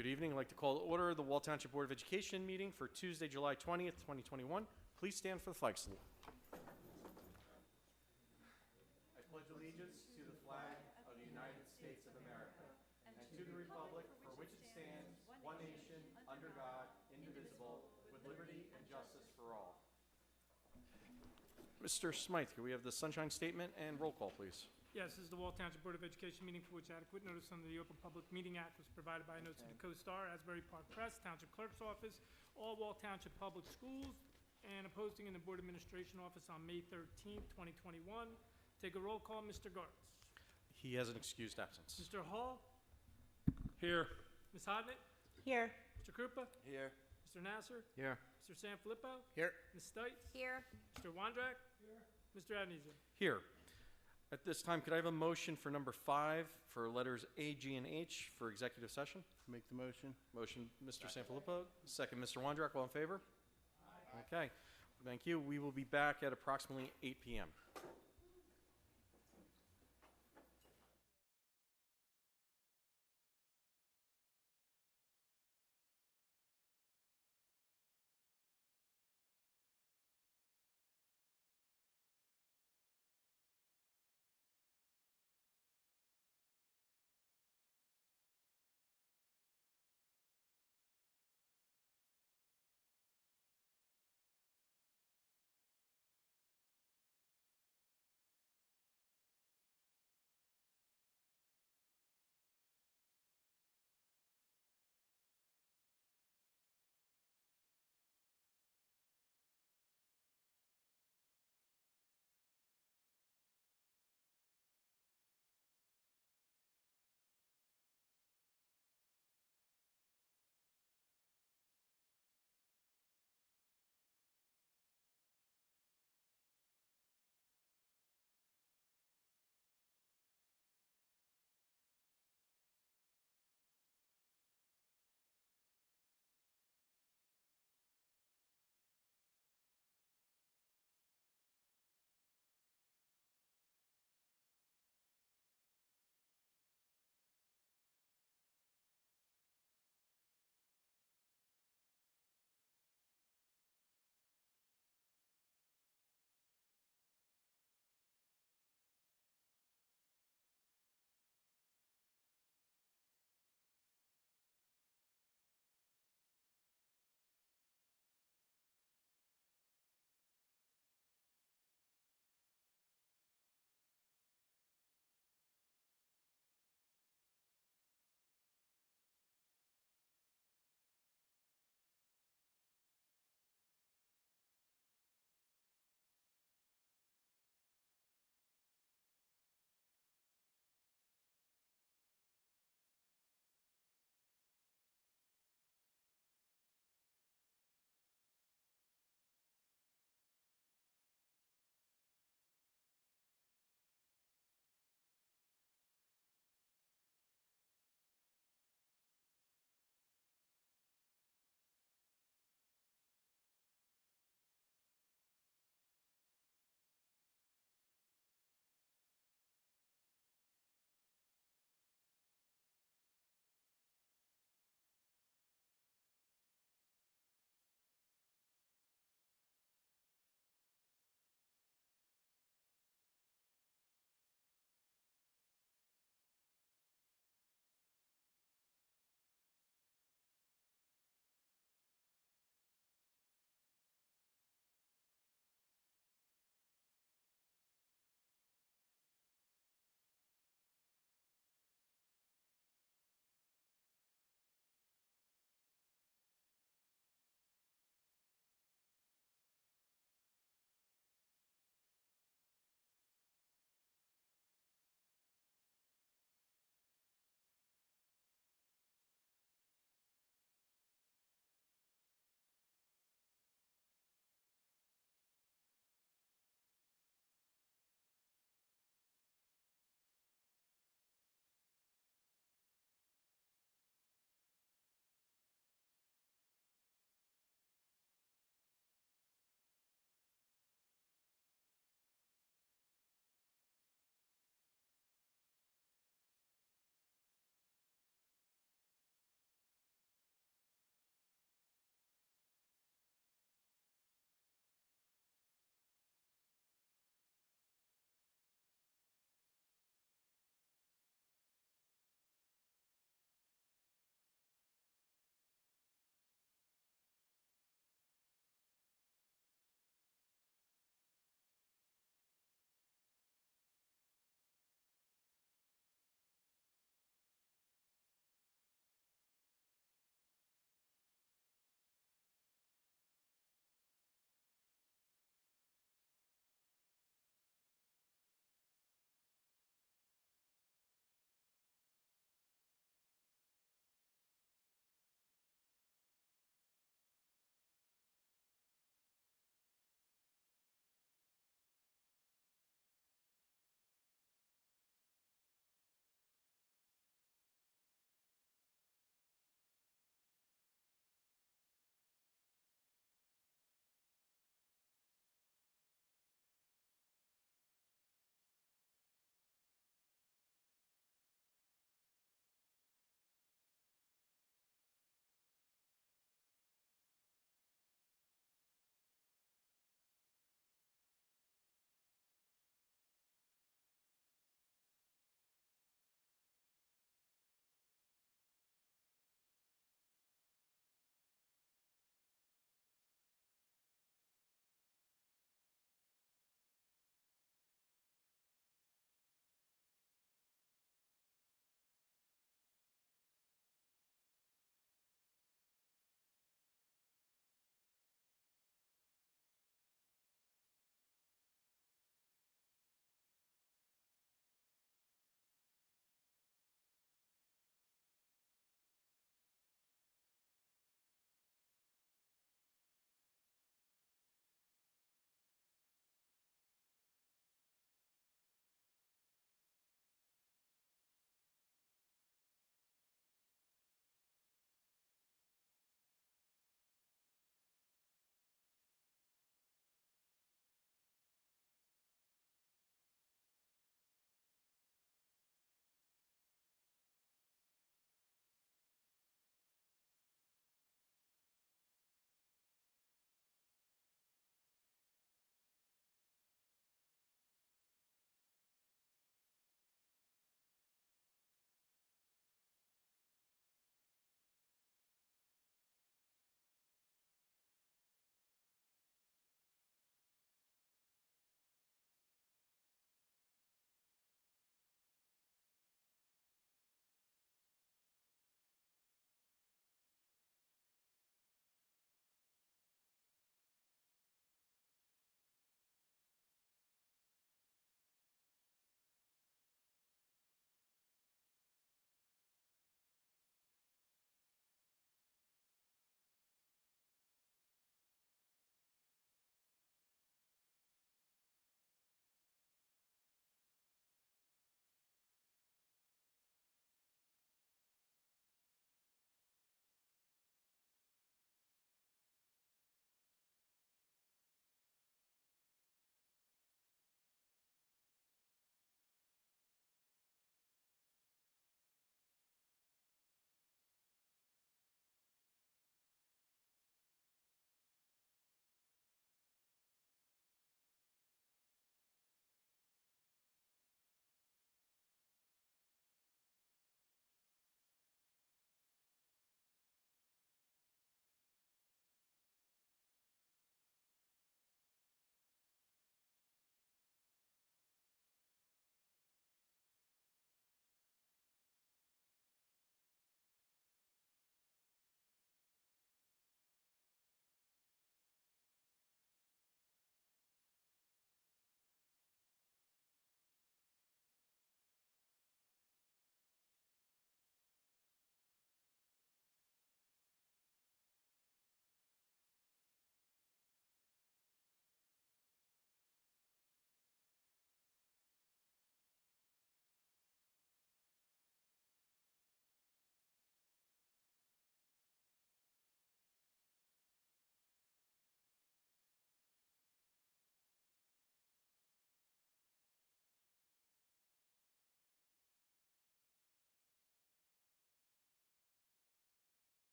Good evening. I'd like to call to order the Wall Township Board of Education meeting for Tuesday, July 20th, 2021. Please stand for the flag salute. I pledge allegiance to the flag of the United States of America and to the republic for which it stands, one nation, under God, indivisible, with liberty and justice for all. Mr. Smythe, can we have the sunshine statement and roll call, please? Yes, this is the Wall Township Board of Education meeting for which adequate notice under the Open Public Meeting Act was provided by a notice to the Co-Star, Asbury Park Press, Township Clerk's Office, all Wall Township Public Schools, and a posting in the Board Administration Office on May 13th, 2021. Take a roll call. Mr. Gartz. He has an excused absence. Mr. Hall. Here. Ms. Hodnick. Here. Mr. Krupa. Here. Mr. Nasser. Here. Mr. Sanfilippo. Here. Ms. Stites. Here. Mr. Wondrak. Here. Mr. Adnija. Here. At this time, could I have a motion for number 5 for letters A, G, and H for executive session? Make the motion. Motion, Mr. Sanfilippo. Second, Mr. Wondrak. All in favor? Aye. Okay. Thank you. We will be back at approximately 8 p.m.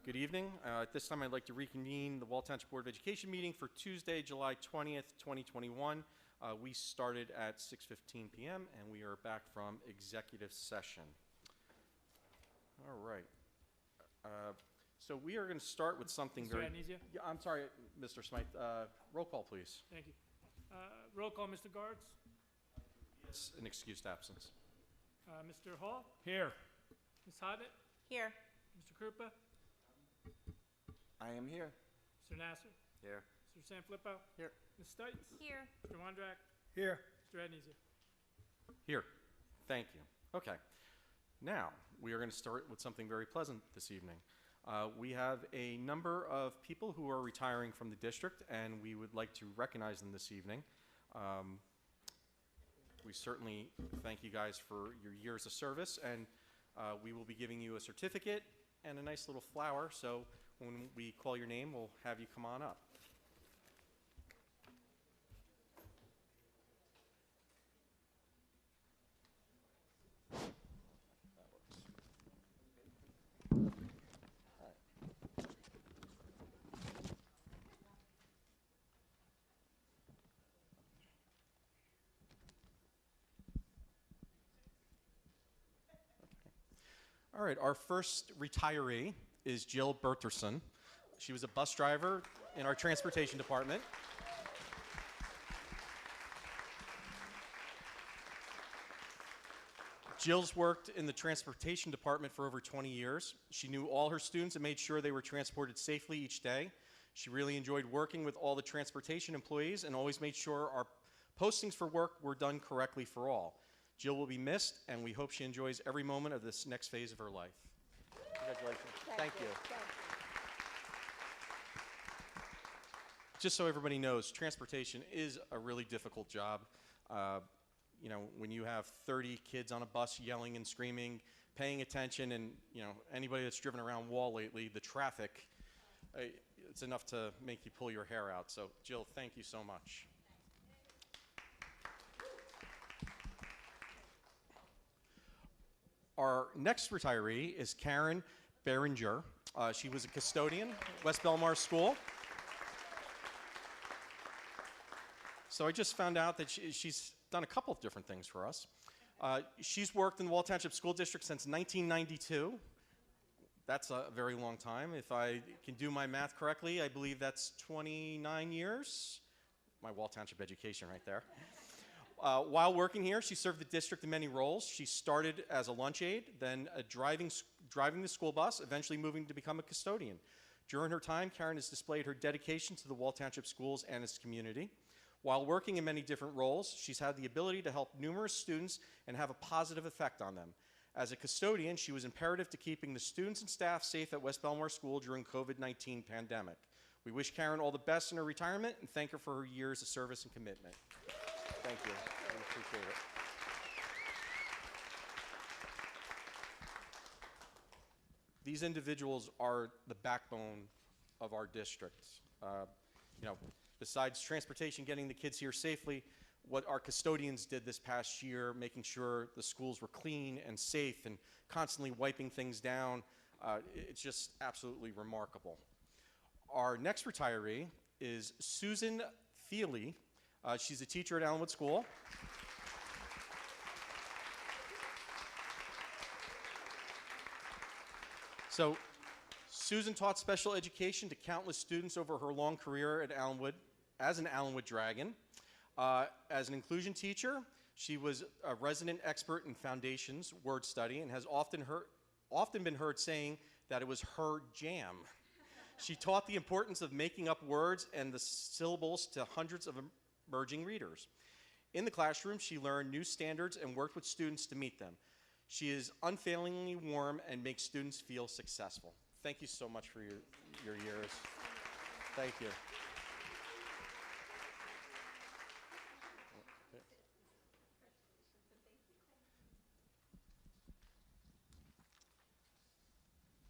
Good evening. At this time, I'd like to reconvene the Wall Township Board of Education meeting for Tuesday, July 20th, 2021. We started at 6:15 p.m. and we are back from executive session. All right. So we are going to start with something Mr. very... Agnisia? Yeah, I'm sorry, Mr. Smythe. Roll call, please. Thank you. Roll call, Mr. Guards. It's an excused absence. Mr. Hall. Here. Ms. Hoddit. Here. Mr. Krupa. I am here. Mr. Nasser. Here. Mr. Sanfilippo. Here. Ms. Stites. Here. Mr. Wondrak. Here. Mr. Agnisia. Here. Thank you. Okay. Now, we are going to start with something very pleasant this evening. We have a number of people who are retiring from the district, and we would like to recognize them this evening. We certainly thank you guys for your years of service, and we will be giving you a certificate and a nice little flower, so when we call your name, we'll have you come on up. All right, our first retiree is Jill Berterson. She was a bus driver in our transportation department. Jill's worked in the transportation department for over 20 years. She knew all her students and made sure they were transported safely each day. She really enjoyed working with all the transportation employees and always made sure our postings for work were done correctly for all. Jill will be missed, and we hope she enjoys every moment of this next phase of her life. Congratulations. Thank you. Just so everybody knows, transportation is a really difficult job. You know, when you have 30 kids on a bus yelling and screaming, paying attention, and, you know, anybody that's driven around Wall lately, the traffic, it's enough to make you pull your hair out. So, Jill, thank you so much. Our next retiree is Karen Berenger. She was a custodian at West Belmar School. So I just found out that she's done a couple of different things for us. She's worked in the Wall Township School District since 1992. That's a very long time. If I can do my math correctly, I believe that's 29 years. My Wall Township education right there. While working here, she served the district in many roles. She started as a lunch aide, then driving the school bus, eventually moving to become a custodian. During her time, Karen has displayed her dedication to the Wall Township schools and its community. While working in many different roles, she's had the ability to help numerous students and have a positive effect on them. As a custodian, she was imperative to keeping the students and staff safe at West Belmar School during COVID-19 pandemic. We wish Karen all the best in her retirement and thank her for her years of service and commitment. Thank you. I appreciate it. These individuals are the backbone of our district. You know, besides transportation, getting the kids here safely, what our custodians did this past year, making sure the schools were clean and safe and constantly wiping things down, it's just absolutely remarkable. Our next retiree is Susan Thiele. She's a teacher at Allenwood School. So, Susan taught special education to countless students over her long career at Allenwood as an Allenwood Dragon. As an inclusion teacher, she was a resident expert in foundations, word study, and has often been heard saying that it was her jam. She taught the importance of making up words and the syllables to hundreds of emerging readers. In the classroom, she learned new standards and worked with students to meet them. She is unfailingly warm and makes students feel successful. Thank you so much for your years. Thank you.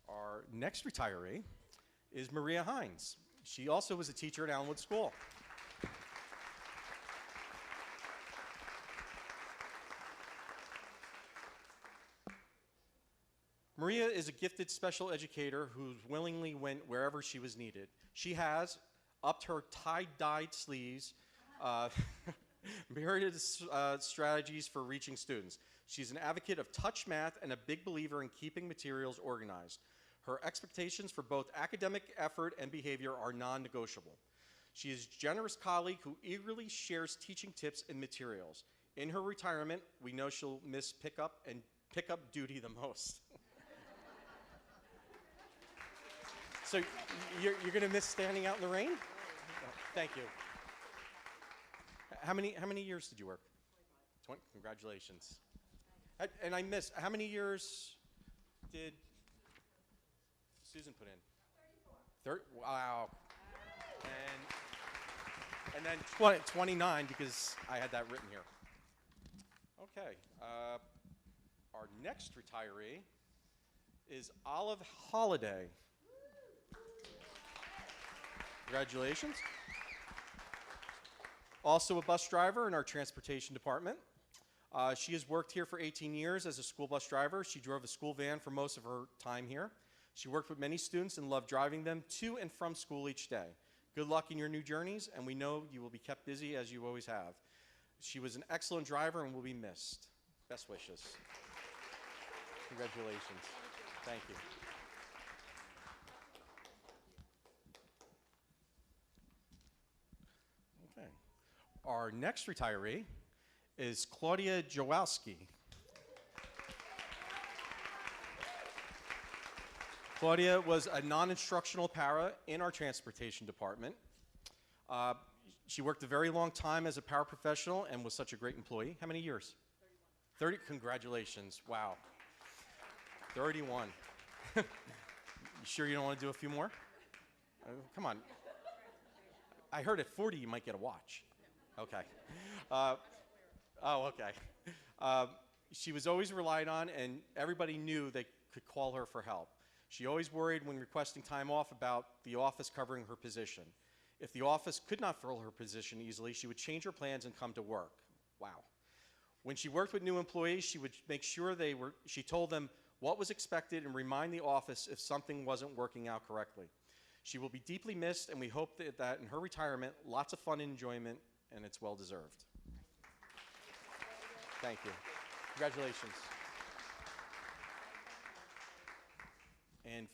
Our next retiree is Maria Hines. She also was a teacher at Allenwood School. Maria is a gifted special educator who willingly went wherever she was needed. She has upped her tie-dyed sleeves, myriad strategies for reaching students. She's an advocate of touch math and a big believer in keeping materials organized. Her expectations for both academic effort and behavior are non-negotiable. She is a generous colleague who eagerly shares teaching tips and materials. In her retirement, we know she'll miss pickup duty the most. So you're going to miss standing out in the rain? Thank you. How many years did you work? 20. Congratulations. And I missed, how many years did Susan put in? 34. Wow. And then 29 because I had that written here. Okay. Our next retiree is Olive Holiday. Congratulations. Also a bus driver in our transportation department. She has worked here for 18 years as a school bus driver. She drove a school van for most of her time here. She worked with many students and loved driving them to and from school each day. Good luck in your new journeys, and we know you will be kept busy as you always have. She was an excellent driver and will be missed. Best wishes. Congratulations. Thank you. Okay. Our next retiree is Claudia Jowalski. Claudia was a non-instructional para in our transportation department. She worked a very long time as a paraprofessional and was such a great employee. How many years? 30. Congratulations. Wow. 31. You sure you don't want to do a few more? Come on. I heard at 40 you might get a watch. Okay. Okay. She was always relied on, and everybody knew they could call her for help. She always worried when requesting time off about the office covering her position. If the office could not fill her position easily, she would change her plans and come to work. Wow. When she worked with new employees, she would make sure she told them what was expected and remind the office if something wasn't working out correctly. She will be deeply missed, and we hope that in her retirement, lots of fun and enjoyment, and it's well deserved. Thank you. Congratulations. And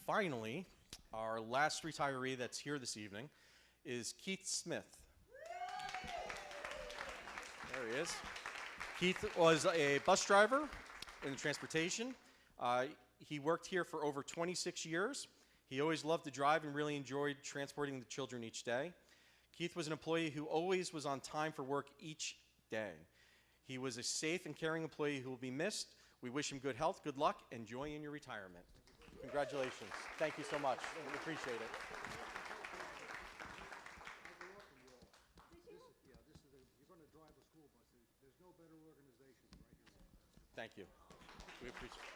finally, our last retiree that's here this evening is Keith Smith. There he is. Keith was a bus driver in transportation. He worked here for over 26 years. He always loved to drive and really enjoyed transporting the children each day. Keith was an employee who always was on time for work each day. He was a safe and caring employee who will be missed. We wish him good health, good luck, and joy in your retirement. Congratulations. Thank you so much. We appreciate it. You're going to drive a school bus. There's no better organization right here. Thank you. We appreciate it.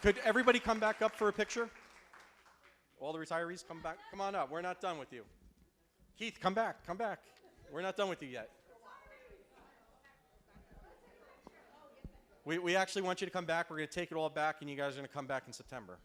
Could everybody come back up for a picture? All the retirees come back. Come on up. We're not done with you. Keith, come back. Come back. We're not done with you yet. We actually want you to come back. We're going to take it all back, and you guys are going to come back in September.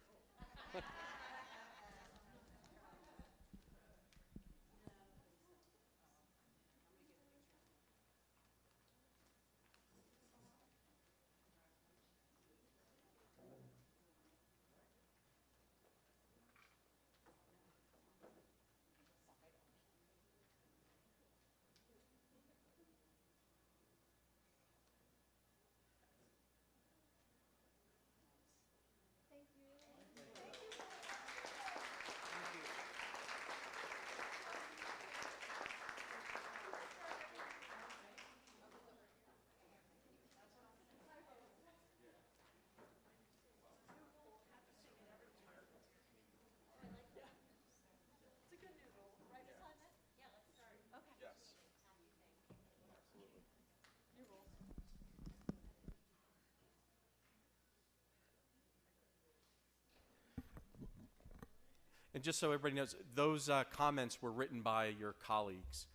And just so everybody knows, those comments were written by your colleagues.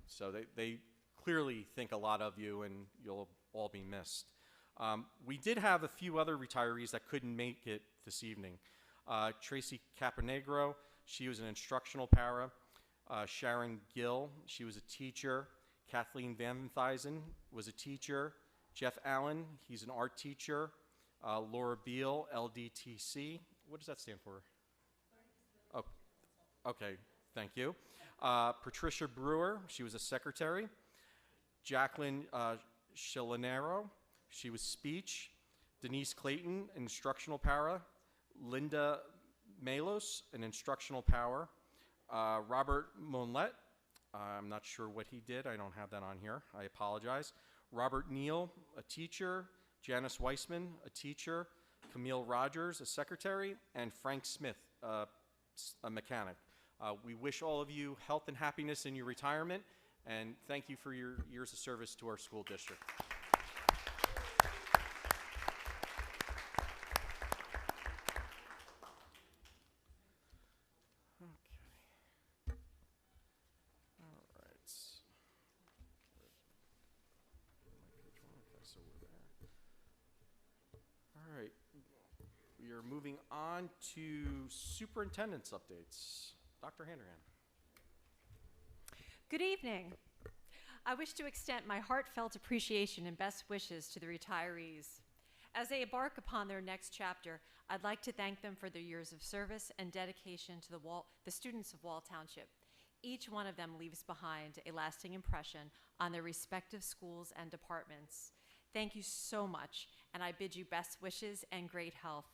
So they clearly think a lot of you, and you'll all be missed. We did have a few other retirees that couldn't make it this evening. Tracy Caponegro, she was an instructional para. Sharon Gill, she was a teacher. Kathleen Van Thuisen was a teacher. Jeff Allen, he's an art teacher. Laura Beal, LDTC. What does that stand for? Oh, okay, thank you. Patricia Brewer, she was a secretary. Jacqueline Chilinero, she was speech. Denise Clayton, instructional para. Linda Malos, an instructional para. Robert Monlet, I'm not sure what he did. I don't have that on here. I apologize. Robert Neal, a teacher. Janice Weissman, a teacher. Camille Rogers, a secretary. And Frank Smith, a mechanic. We wish all of you health and happiness in your retirement, and thank you for your years of service to our school district. All right, we are moving on to superintendent's updates. Dr. Handerhan. Good evening. I wish to extend my heartfelt appreciation and best wishes to the retirees. As they embark upon their next chapter, I'd like to thank them for their years of service and dedication to the students of Wall Township. Each one of them leaves behind a lasting impression on their respective schools and departments. Thank you so much, and I bid you best wishes and great health.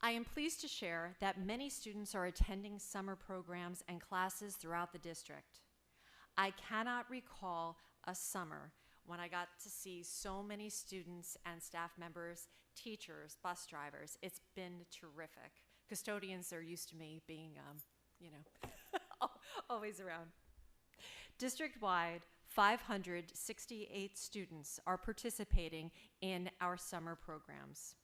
I am pleased to share that many students are attending summer programs and classes throughout the district. I cannot recall a summer when I got to see so many students and staff members, teachers, bus drivers. It's been terrific. Custodians are used to me being, always around. District-wide, 568 students are participating in our summer programs.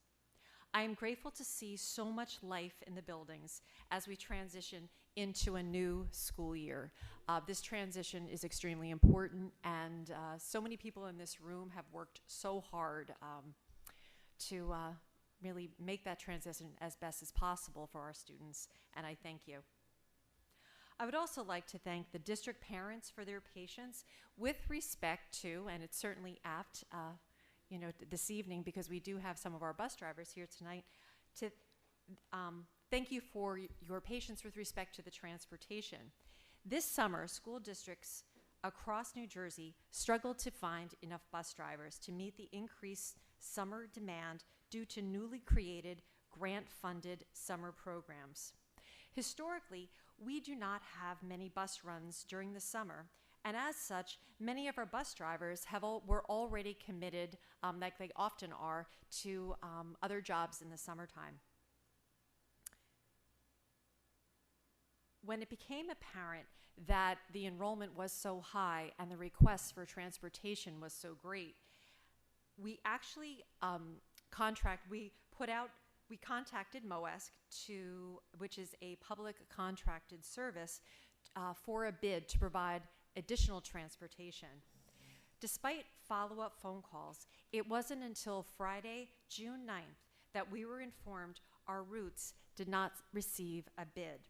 I am grateful to see so much life in the buildings as we transition into a new school year. This transition is extremely important, and so many people in this room have worked so hard to really make that transition as best as possible for our students, and I thank you. I would also like to thank the district parents for their patience with respect to, and it's certainly apt, this evening, because we do have some of our bus drivers here tonight, to thank you for your patience with respect to the transportation. This summer, school districts across New Jersey struggled to find enough bus drivers to meet the increased summer demand due to newly created grant-funded summer programs. Historically, we do not have many bus runs during the summer, and as such, many of our bus drivers were already committed, like they often are, to other jobs in the summertime. When it became apparent that the enrollment was so high and the requests for transportation was so great, we actually we contacted MOESC, which is a public contracted service, for a bid to provide additional transportation. Despite follow-up phone calls, it wasn't until Friday, June 9th, that we were informed our routes did not receive a bid.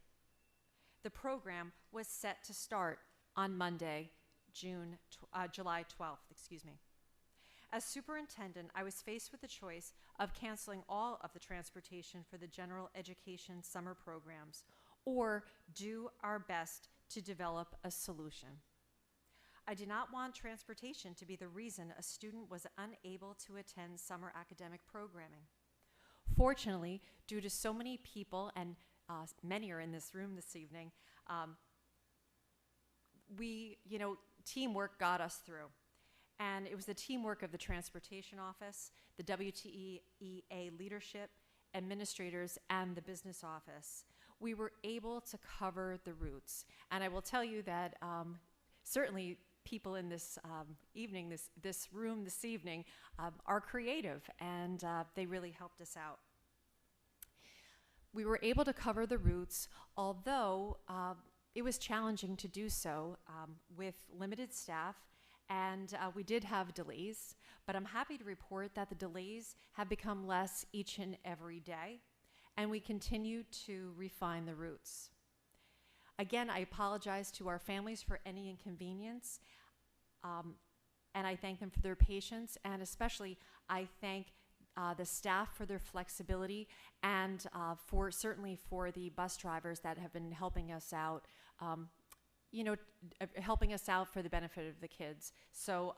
The program was set to start on Monday, July 12th, As superintendent, I was faced with the choice of canceling all of the transportation for the general education summer programs, or do our best to develop a solution. I did not want transportation to be the reason a student was unable to attend summer academic programming. Fortunately, due to so many people, and many are in this room this evening, teamwork got us through. And it was the teamwork of the Transportation Office, the WTEA leadership, administrators, and the business office. We were able to cover the routes. And I will tell you that certainly people in this this room this evening are creative, and they really helped us out. We were able to cover the routes, although it was challenging to do so with limited staff and we did have delays, but I'm happy to report that the delays have become less each and every day, and we continue to refine the routes. Again, I apologize to our families for any inconvenience, and I thank them for their patience, and especially I thank the staff for their flexibility, and certainly for the bus drivers that have been helping us out, helping us out for the benefit of the kids. So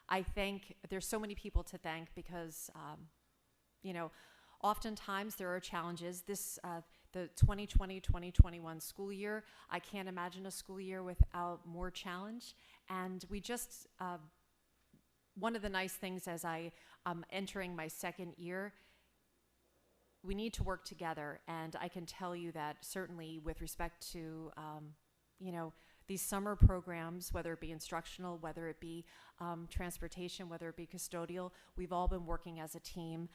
I think there's so many people to thank because, oftentimes there are challenges. The 2020-2021 school year, I can't imagine a school year without more challenge. And we just, one of the nice things as I am entering my second year, we need to work together. And I can tell you that certainly with respect to, these summer programs, whether it be instructional, whether it be transportation, whether it be custodial, we've all been working as a team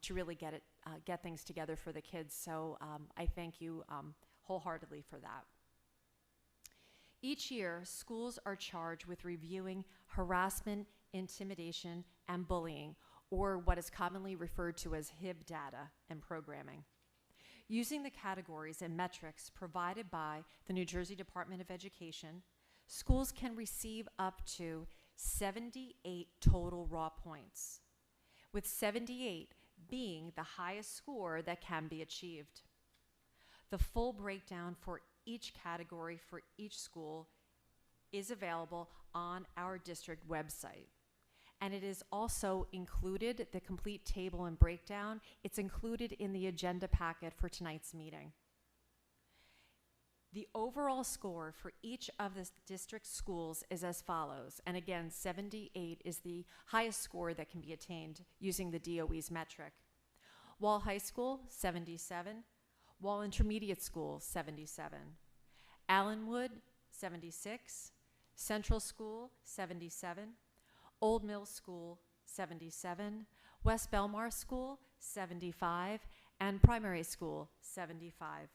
to really get things together for the kids. So I thank you wholeheartedly for that. Each year, schools are charged with reviewing harassment, intimidation, and bullying, or what is commonly referred to as HIB data and programming. Using the categories and metrics provided by the New Jersey Department of Education, schools can receive up to 78 total raw points, with 78 being the highest score that can be achieved. The full breakdown for each category for each school is available on our district website. And it is also included, the complete table and breakdown, it's included in the agenda packet for tonight's meeting. The overall score for each of the district schools is as follows. And again, 78 is the highest score that can be attained using the DOE's metric. Wall High School, 77. Wall Intermediate School, 77. Allenwood, 76. Central School, 77. Old Mill School, 77, West Belmar School, 75, and Primary School, 75.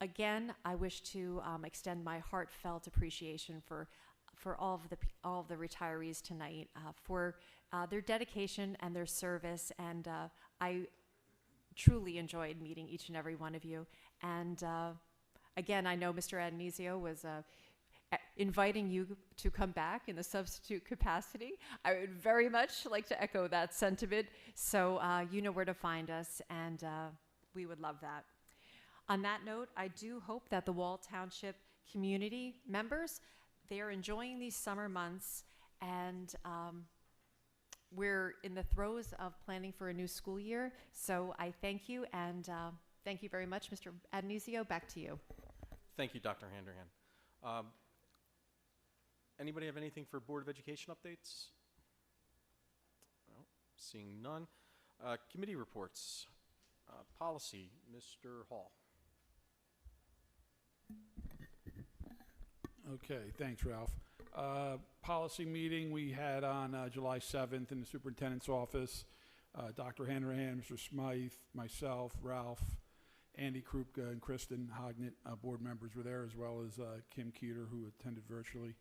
Again, I wish to extend my heartfelt appreciation for all of the retirees tonight for their dedication and their service, and I truly enjoyed meeting each and every one of you. And again, I know Mr. Adonisio was inviting you to come back in the substitute capacity. I would very much like to echo that sentiment. So you know where to find us, and we would love that. On that note, I do hope that the Wall Township community members, they are enjoying these summer months, and we're in the throes of planning for a new school year. So I thank you, and thank you very much, Mr. Adonisio. Back to you. Thank you, Dr. Handrahan. Anybody have anything for Board of Education updates? No, seeing none. Committee reports. Policy, Mr. Hall. Okay, thanks, Ralph. Policy meeting we had on July 7th in the superintendent's office. Dr. Hanrahan, Mr. Smythe, myself, Ralph, Andy Krupka, and Kristen Hognett, board members were there, as well as Kim Keeter, who attended virtually.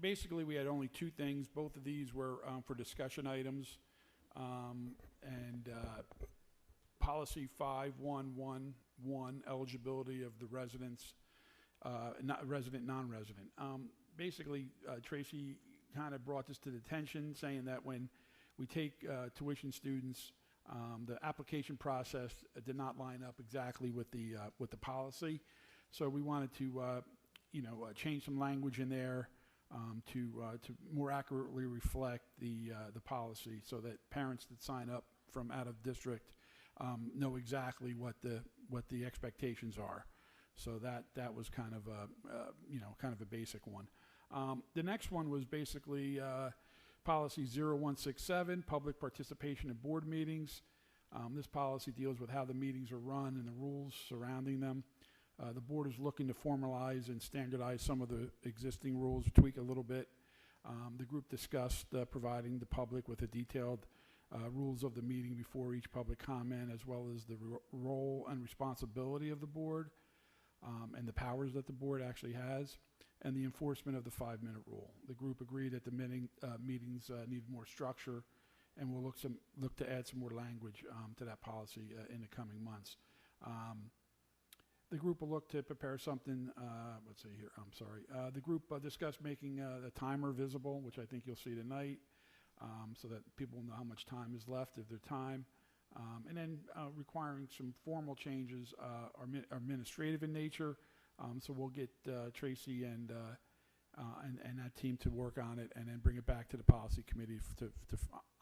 Basically, we had only two things. Both of these were for discussion items. Policy 5111, eligibility of the residents, resident, non-resident. Basically, Tracy kind of brought this to the attention, saying that when we take tuition students, the application process did not line up exactly with the policy. So we wanted to change some language in there to more accurately reflect the policy, so that parents that sign up from out of district know exactly what the expectations are. So that was kind of a basic one. The next one was basically policy 0167, public participation in board meetings. This policy deals with how the meetings are run and the rules surrounding them. The board is looking to formalize and standardize some of the existing rules, tweak a little bit. The group discussed providing the public with a detailed rules of the meeting before each public comment, as well as the role and responsibility of the board and the powers that the board actually has. and the enforcement of the 5-minute rule. The group agreed that the meetings need more structure, and we'll look to add some more language to that policy in the coming months. The group will look to prepare something, let's see here, I'm sorry. The group discussed making the timer visible, which I think you'll see tonight, so that people will know how much time is left of their time. And then requiring some formal changes are administrative in nature. So we'll get Tracy and that team to work on it, and then bring it back to the policy committee to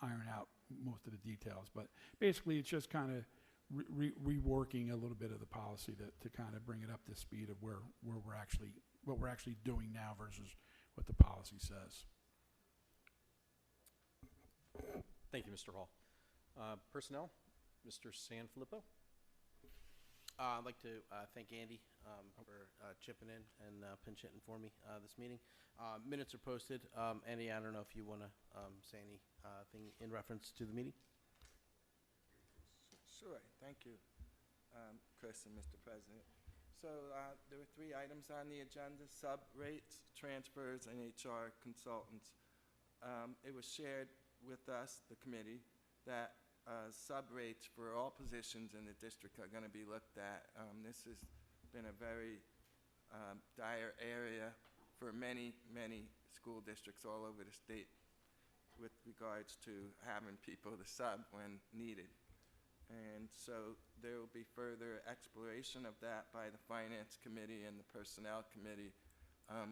iron out most of the details. But basically, it's just kind of reworking a little bit of the policy to kind of bring it up to speed of what we're actually doing now versus what the policy says. Thank you, Mr. Hall. Personnel, Mr. Sanfilippo. I'd like to thank Andy for chipping in and pinch hitting for me this meeting. Minutes are posted. Andy, I don't know if you want to say anything in reference to the meeting. Sure, thank you, Chris and Mr. President. So there were 3 items on the agenda: sub rates, transfers, and HR consultants. It was shared with us, the committee, that sub rates for all positions in the district are going to be looked at. This has been a very dire area for many, many school districts all over the state with regards to having people to sub when needed. And so there will be further exploration of that by the Finance Committee and the Personnel Committee.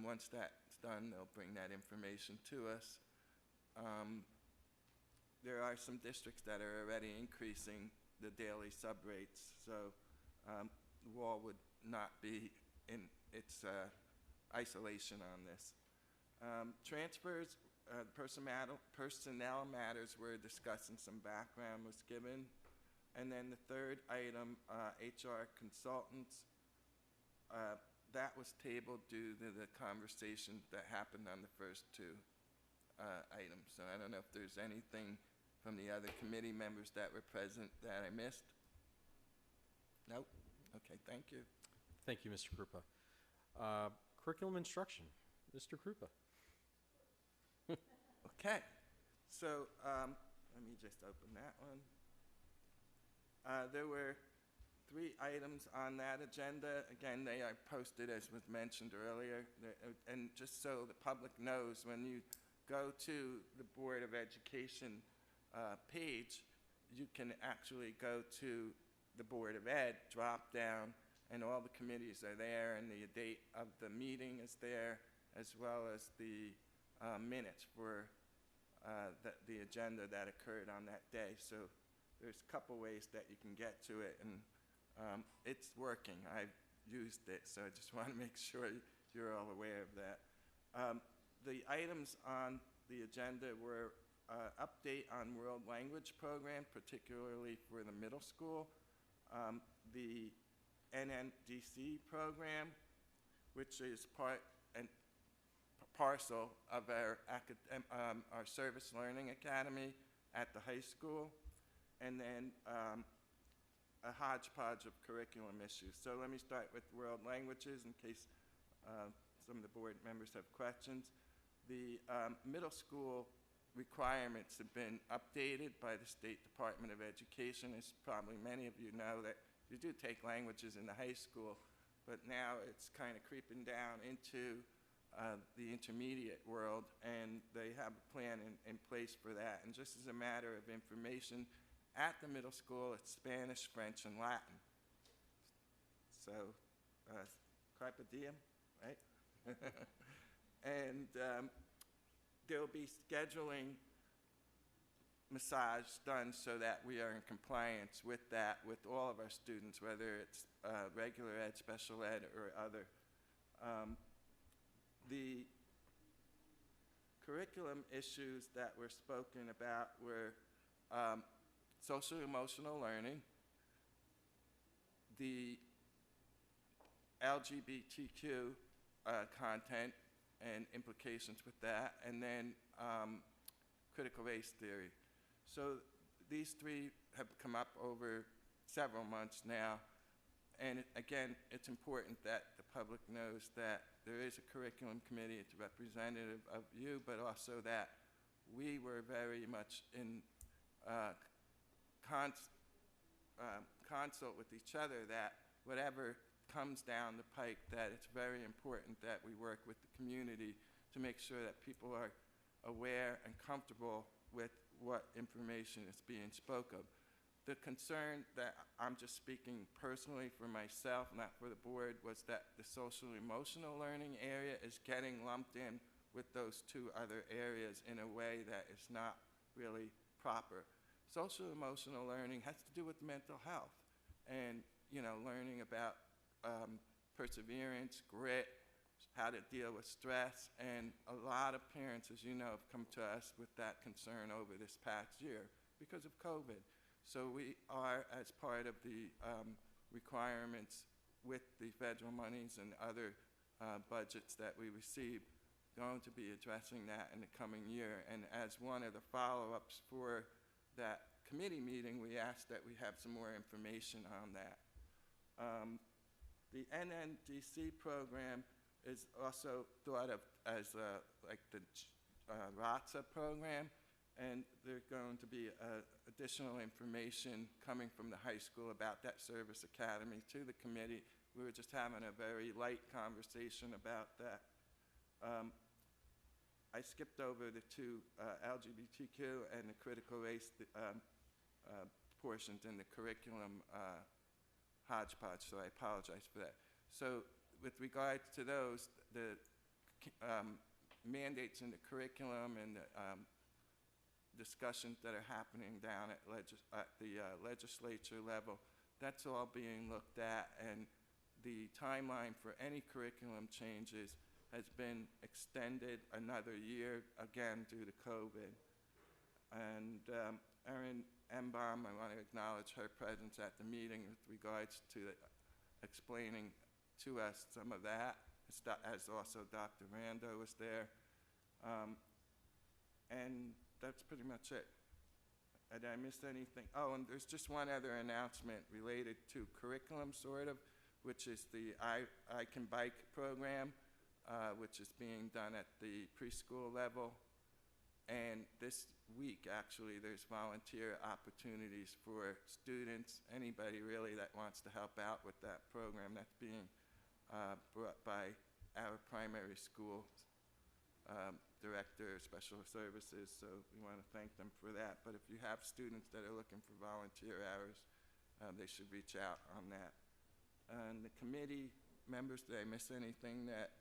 Once that's done, they'll bring that information to us. There are some districts that are already increasing the daily sub rates, so the wall would not be in its isolation on this. Transfers, personnel matters were discussed and some background was given. And then the third item, HR consultants, that was tabled due to the conversation that happened on the first 2 items. So I don't know if there's anything from the other committee members that were present that I missed. Nope. Okay, thank you. Thank you, Mr. Krupa. Curriculum instruction, Mr. Krupa. Okay, so let me just open that one. There were 3 items on that agenda. Again, they are posted as was mentioned earlier. And just so the public knows, when you go to the Board of Education page, you can actually go to the Board of Ed, drop down, and all the committees are there, and the date of the meeting is there, as well as the minutes for the agenda that occurred on that day. So there's a couple ways that you can get to it, and it's working. I've used it, so I just want to make sure you're all aware of that. The items on the agenda were update on World Language Program, particularly for the middle school, the NNDC program, which is part and parcel of our Service Learning Academy at the high school, and then a hodgepodge of curriculum issues. So let me start with world languages in case some of the board members have questions. The middle school requirements have been updated by the State Department of Education. As probably many of you know, that you do take languages in the high school, but now it's kind of creeping down into the intermediate world, and they have a plan in place for that. And just as a matter of information, at the middle school, it's Spanish, French, and Latin. So, carpe diem, right? And there'll be scheduling massage done so that we are in compliance with that with all of our students, whether it's regular ed, special ed, or other. The curriculum issues that were spoken about were social emotional learning, the LGBTQ content and implications with that, and then critical race theory. So these 3 have come up over several months now, And again, it's important that the public knows that there is a curriculum committee. It's representative of you, but also that we were very much in consult with each other, that whatever comes down the pike, that it's very important that we work with the community to make sure that people are aware and comfortable with what information is being spoke of. The concern that I'm just speaking personally for myself, not for the board, was that the social emotional learning area is getting lumped in with those two other areas in a way that is not really proper. Social emotional learning has to do with mental health and, you know, learning about perseverance, grit, how to deal with stress, and a lot of parents, as you know, have come to us with that concern over this past year because of COVID. So we are, as part of the requirements with the federal monies and other budgets that we receive, going to be addressing that in the coming year. And as one of the follow-ups for that committee meeting, we asked that we have some more information on that. The NNDC program is also thought of as like the RATSA program, and there's going to be additional information coming from the high school about that service academy to the committee. We were just having a very light conversation about that. I skipped over the two LGBTQ and the critical race portions in the curriculum hodgepodge, so I apologize for that. So with regards to those, the mandates in the curriculum and the discussions that are happening down at the legislature level, that's all being looked at, and the timeline for any curriculum changes has been extended another year, again, due to COVID. And Erin Embaum, I want to acknowledge her presence at the meeting with regards to explaining to us some of that, as also Dr. Rando was there. And that's pretty much it. Did I miss anything? Oh, and there's just one other announcement related to curriculum, sort of, which is the I Can Bike program, which is being done at the preschool level. And this week, actually, there's volunteer opportunities for students, anybody really that wants to help out with that program. That's being brought by our primary school director of special services, so we want to thank them for that. But if you have students that are looking for volunteer hours, they should reach out on that. And the committee members, did I miss anything that?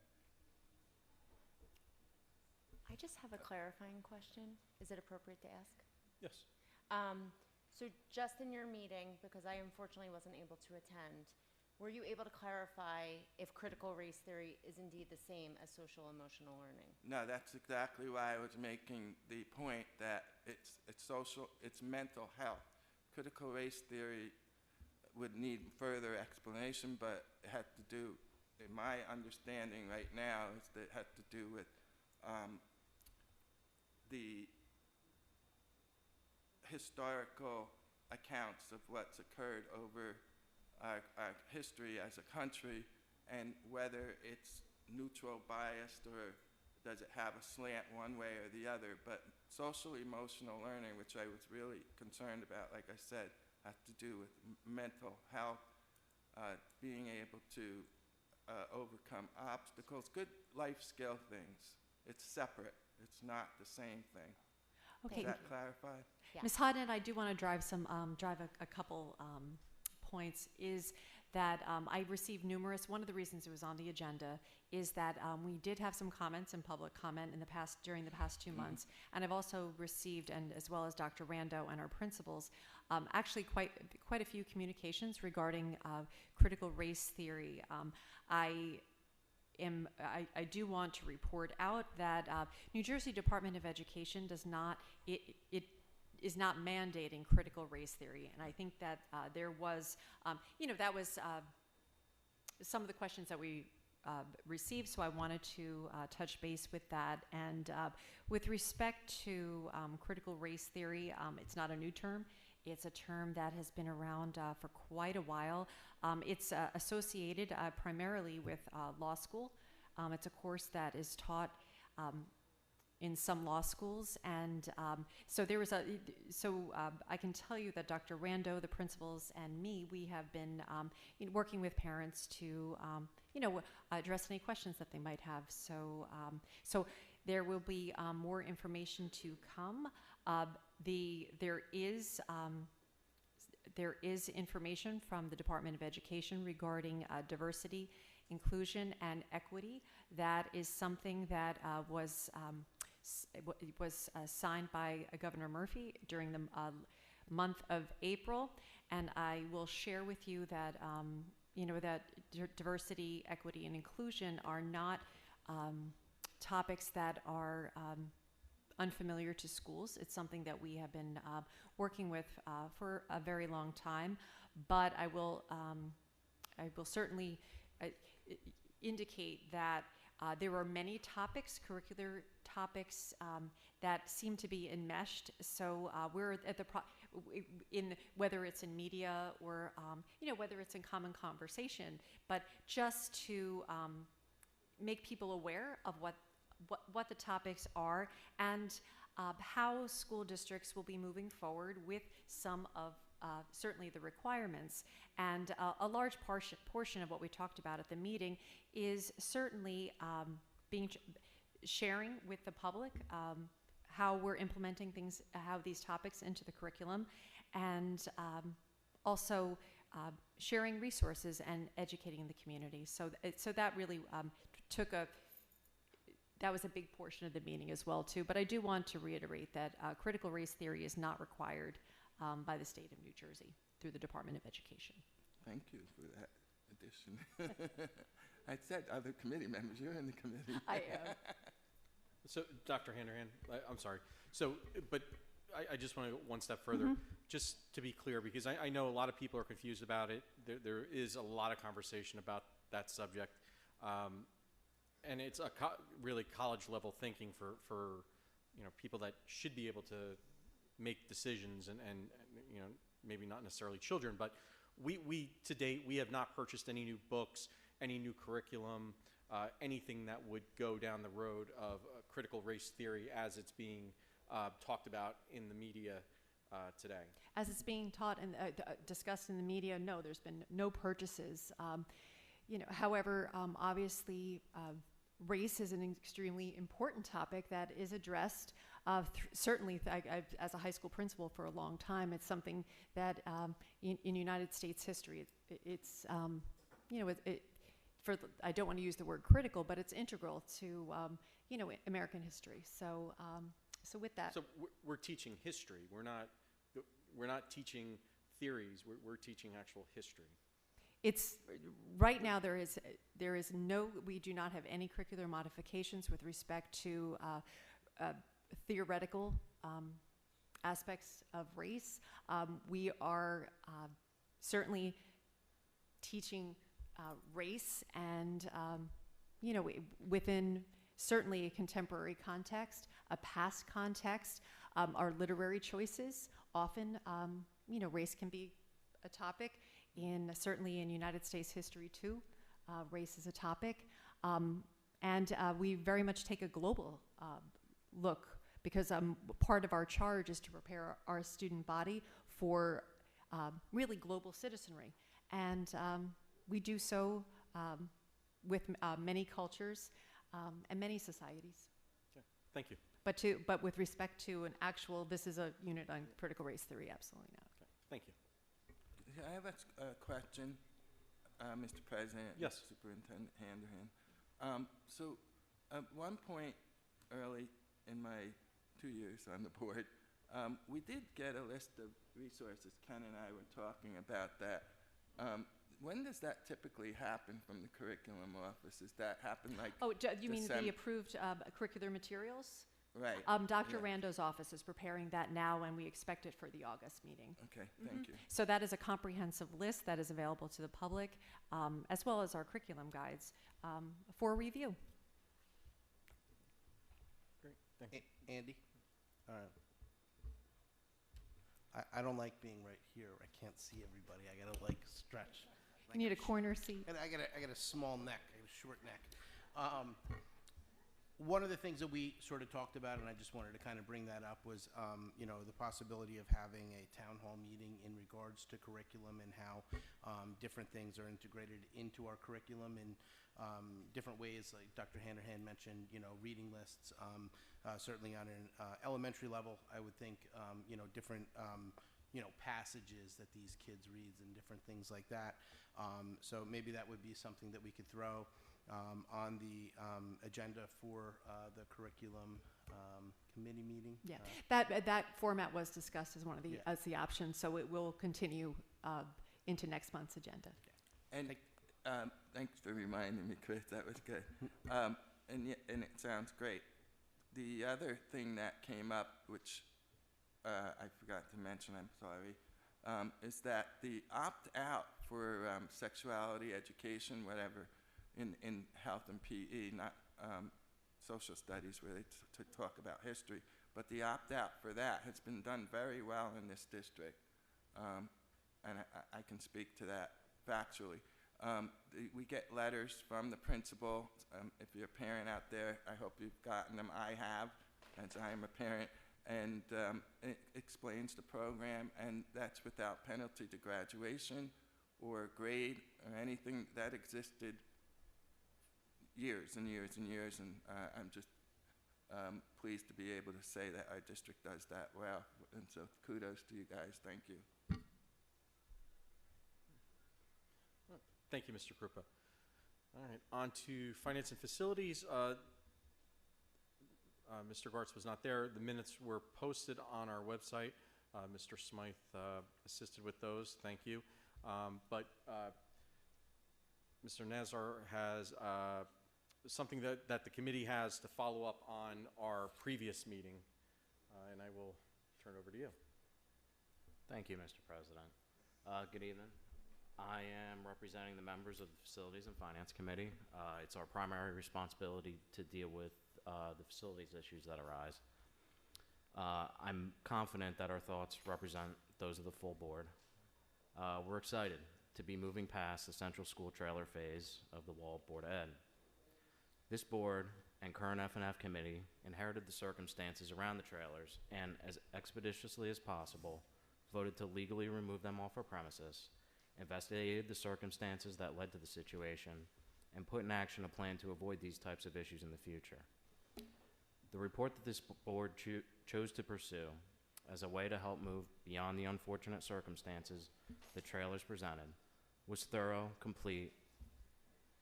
I just have a clarifying question. Is it appropriate to ask? Yes. So just in your meeting, because I unfortunately wasn't able to attend, were you able to clarify if critical race theory is indeed the same as social emotional learning? No, that's exactly why I was making the point that it's mental health. Critical race theory would need further explanation, but it had to do, in my understanding right now, is that it had to do with the historical accounts of what's occurred over our history as a country, and whether it's neutral, biased, or does it have a slant one way or the other. But social emotional learning, which I was really concerned about, like I said, has to do with mental health, being able to overcome obstacles, good life skill things. It's separate. It's not the same thing. Okay. Does that clarify? Yeah. Ms. Hodnett, I do want to drive a couple points. Is that I received numerous. One of the reasons it was on the agenda is that we did have some comments and public comment during the past 2 months, and I've also received, and as well as Dr. Rando and our principals, actually quite a few communications regarding critical race theory. I do want to report out that New Jersey Department of Education does not, it is not mandating critical race theory. And I think that there was, that was some of the questions that we received, so I wanted to touch base with that. And with respect to critical race theory, it's not a new term. It's a term that has been around for quite a while. It's associated primarily with law school. It's a course that is taught in some law schools, and so there was I can tell you that Dr. Rando, the principals, and me, we have been working with parents to address any questions that they might have. So there will be more information to come. There is information from the Department of Education regarding diversity, inclusion, and equity. That is something that was signed by Governor Murphy during the month of April, and I will share with you that that diversity, equity, and inclusion are not topics that are unfamiliar to schools. It's something that we have been working with for a very long time, but I will certainly indicate that there are many topics, curricular topics, that seem to be enmeshed. So we're at the whether it's in media or whether it's in common conversation, but just to make people aware of what the topics are and how school districts will be moving forward with some of certainly the requirements. And a large portion of what we talked about at the meeting is certainly sharing with the public how we're implementing things, how these topics into the curriculum, and also sharing resources and educating the community. So that really that was a big portion of the meeting as well too. But I do want to reiterate that critical race theory is not required by the state of New Jersey through the Department of Education. Thank you for that addition. I said other committee members, you're in the committee. I am. So, Dr. Hanrahan, I'm sorry. So, but I just want to go one step further, just to be clear, because I know a lot of people are confused about it. There is a lot of conversation about that subject. And it's really college level thinking for people that should be able to make decisions and maybe not necessarily children, but we to date we have not purchased any new books, any new curriculum, anything that would go down the road of critical race theory as it's being talked about in the media today. As it's being taught and discussed in the media, no, there's been no purchases. However, obviously, race is an extremely important topic that is addressed. Certainly, as a high school principal for a long time, it's something that in United States history, I don't want to use the word critical, but it's integral to American history. So with that, so we're teaching history. We're not teaching theories. We're teaching actual history. It's right now we do not have any curricular modifications with respect to theoretical aspects of race. We are certainly teaching race and within certainly a contemporary context, a past context. Our literary choices often race can be a topic. Certainly in United States history too, race is a topic, and we very much take a global look because part of our charge is to prepare our student body for really global citizenry, and we do so with many cultures and many societies. Okay. Thank you. But with respect to an actual, this is a unit on critical race theory, absolutely not. Okay. Thank you. I have a question, Mr. President. Yes. Superintendent Hanrahan. So at one point early in my 2 years on the board, we did get a list of resources. Ken and I were talking about that. When does that typically happen from the curriculum office? Does that happen like you mean the approved curricular materials? Right. Dr. Rando's office is preparing that now, and we expect it for the August meeting. Okay, thank you. So that is a comprehensive list that is available to the public, as well as our curriculum guides for review. Great, thank you. Andy? I don't like being right here. I can't see everybody. I gotta like stretch. You need a corner seat. And I got a small neck. I got a short neck. One of the things that we sort of talked about, and I just wanted to kind of bring that up, was the possibility of having a town hall meeting in regards to curriculum and how different things are integrated into our curriculum in different ways. Like Dr. Hanahan mentioned, reading lists. Certainly on an elementary level, I would think, different passages that these kids read and different things like that. So maybe that would be something that we could throw on the agenda for the curriculum committee meeting. Yeah, that format was discussed as one of the as the options, so it will continue into next month's agenda. And thanks for reminding me, Chris. That was good. And it sounds great. The other thing that came up, which I forgot to mention, I'm sorry, is that the opt-out for sexuality education, whatever, in health and PE, not social studies where they talk about history, but the opt-out for that has been done very well in this district, and I can speak to that factually. We get letters from the principal. If you're a parent out there, I hope you've gotten them. I have, as I am a parent, and it explains the program, and that's without penalty to graduation or grade or anything that existed years and years and years, and I'm just pleased to be able to say that our district does that well, and so kudos to you guys. Thank you. Thank you, Mr. Krupa. All right, on to finance and facilities. Mr. Gartz was not there. The minutes were posted on our website. Mr. Smythe assisted with those. Thank you. But Mr. Nazar has something that the committee has to follow up on our previous meeting, and I will turn it over to you. Thank you, Mr. President. Good evening. I am representing the members of the Facilities and Finance Committee. It's our primary responsibility to deal with the facilities issues that arise. I'm confident that our thoughts represent those of the full board. We're excited to be moving past the central school trailer phase of the Wall Board of Ed. This board and current F&F committee inherited the circumstances around the trailers and, as expeditiously as possible, voted to legally remove them off our premises, investigated the circumstances that led to the situation, and put in action a plan to avoid these types of issues in the future. The report that this board chose to pursue as a way to help move beyond the unfortunate circumstances the trailers presented was thorough, complete,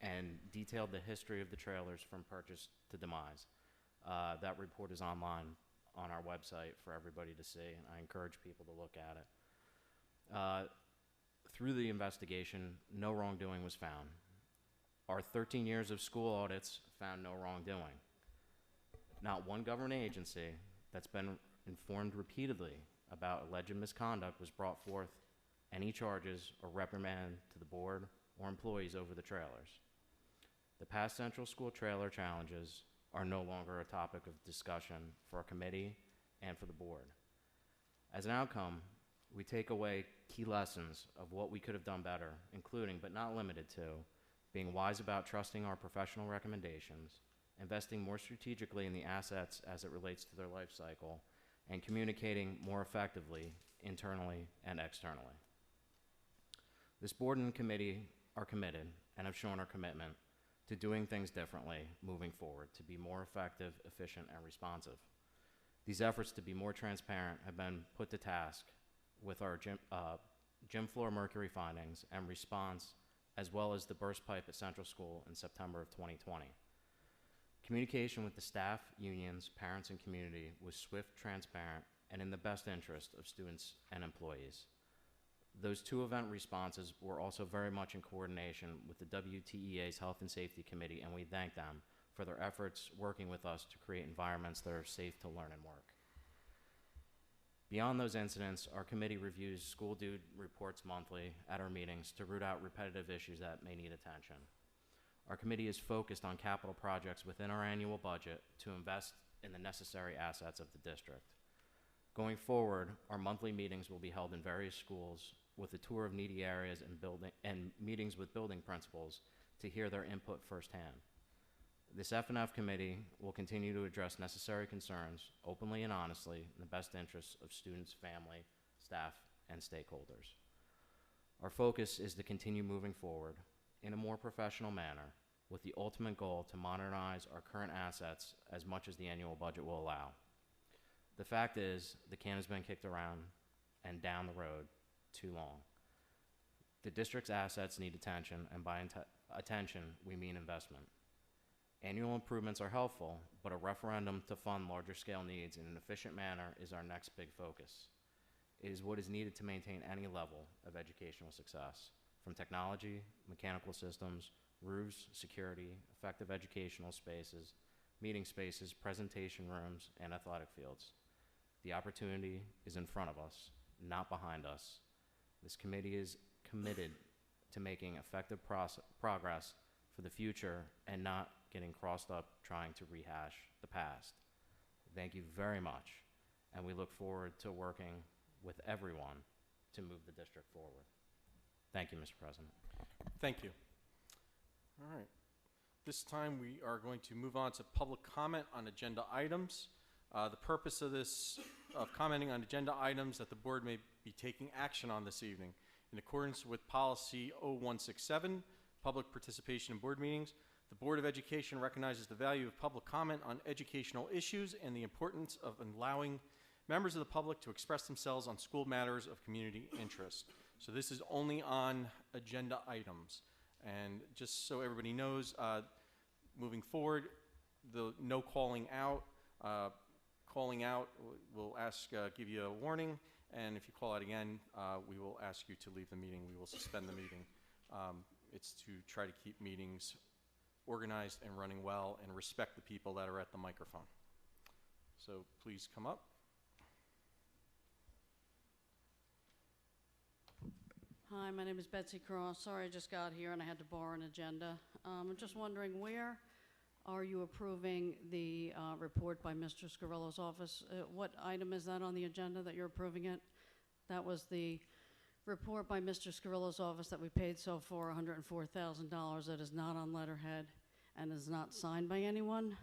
and detailed the history of the trailers from purchase to demise. That report is online on our website for everybody to see, and I encourage people to look at it. Through the investigation, no wrongdoing was found. Our 13 years of school audits found no wrongdoing. Not one government agency that's been informed repeatedly about alleged misconduct was brought forth any charges or reprimand to the board or employees over the trailers. The past central school trailer challenges are no longer a topic of discussion for our committee and for the board. As an outcome, we take away key lessons of what we could have done better, including, but not limited to, being wise about trusting our professional recommendations, investing more strategically in the assets as it relates to their life cycle, and communicating more effectively internally and externally. This board and committee are committed and have shown our commitment to doing things differently moving forward to be more effective, efficient, and responsive. These efforts to be more transparent have been put to task with our gym floor mercury findings and response, as well as the burst pipe at Central School in September of 2020. Communication with the staff, unions, parents, and community was swift, transparent, and in the best interest of students and employees. Those two event responses were also very much in coordination with the WTEA's Health and Safety Committee, and we thank them for their efforts working with us to create environments that are safe to learn and work. Beyond those incidents, our committee reviews school due reports monthly at our meetings to root out repetitive issues that may need attention. Our committee is focused on capital projects within our annual budget to invest in the necessary assets of the district. Going forward, our monthly meetings will be held in various schools with a tour of needy areas and meetings with building principals to hear their input firsthand. This F&F committee will continue to address necessary concerns openly and honestly in the best interests of students, family, staff, and stakeholders. Our focus is to continue moving forward in a more professional manner with the ultimate goal to modernize our current assets as much as the annual budget will allow. The fact is, the can has been kicked around and down the road too long. The district's assets need attention, and by attention, we mean investment. Annual improvements are helpful, but a referendum to fund larger scale needs in an efficient manner is our next big focus. It is what is needed to maintain any level of educational success, from technology, mechanical systems, roofs, security, effective educational spaces, meeting spaces, presentation rooms, and athletic fields. The opportunity is in front of us, not behind us. This committee is committed to making effective progress for the future and not getting crossed up trying to rehash the past. Thank you very much, and we look forward to working with everyone to move the district forward. Thank you, Mr. President. Thank you. All right. This time we are going to move on to public comment on agenda items. The purpose of commenting on agenda items that the board may be taking action on this evening. In accordance with policy 0167, public participation in board meetings, the Board of Education recognizes the value of public comment on educational issues and the importance of allowing members of the public to express themselves on school matters of community interest. So this is only on agenda items. And just so everybody knows, moving forward, no calling out. Calling out, we'll give you a warning, and if you call out again, we will ask you to leave the meeting. We will suspend the meeting. It's to try to keep meetings organized and running well and respect the people that are at the microphone. So please come up. Hi, my name is Betsy Cross. Sorry, I just got here and I had to borrow an agenda. I'm just wondering, where are you approving the report by Mr. Scarillo's office? What item is that on the agenda that you're approving it? That was the report by Mr. Scarillo's office that we paid so far $104,000 that is not on letterhead and is not signed by anyone.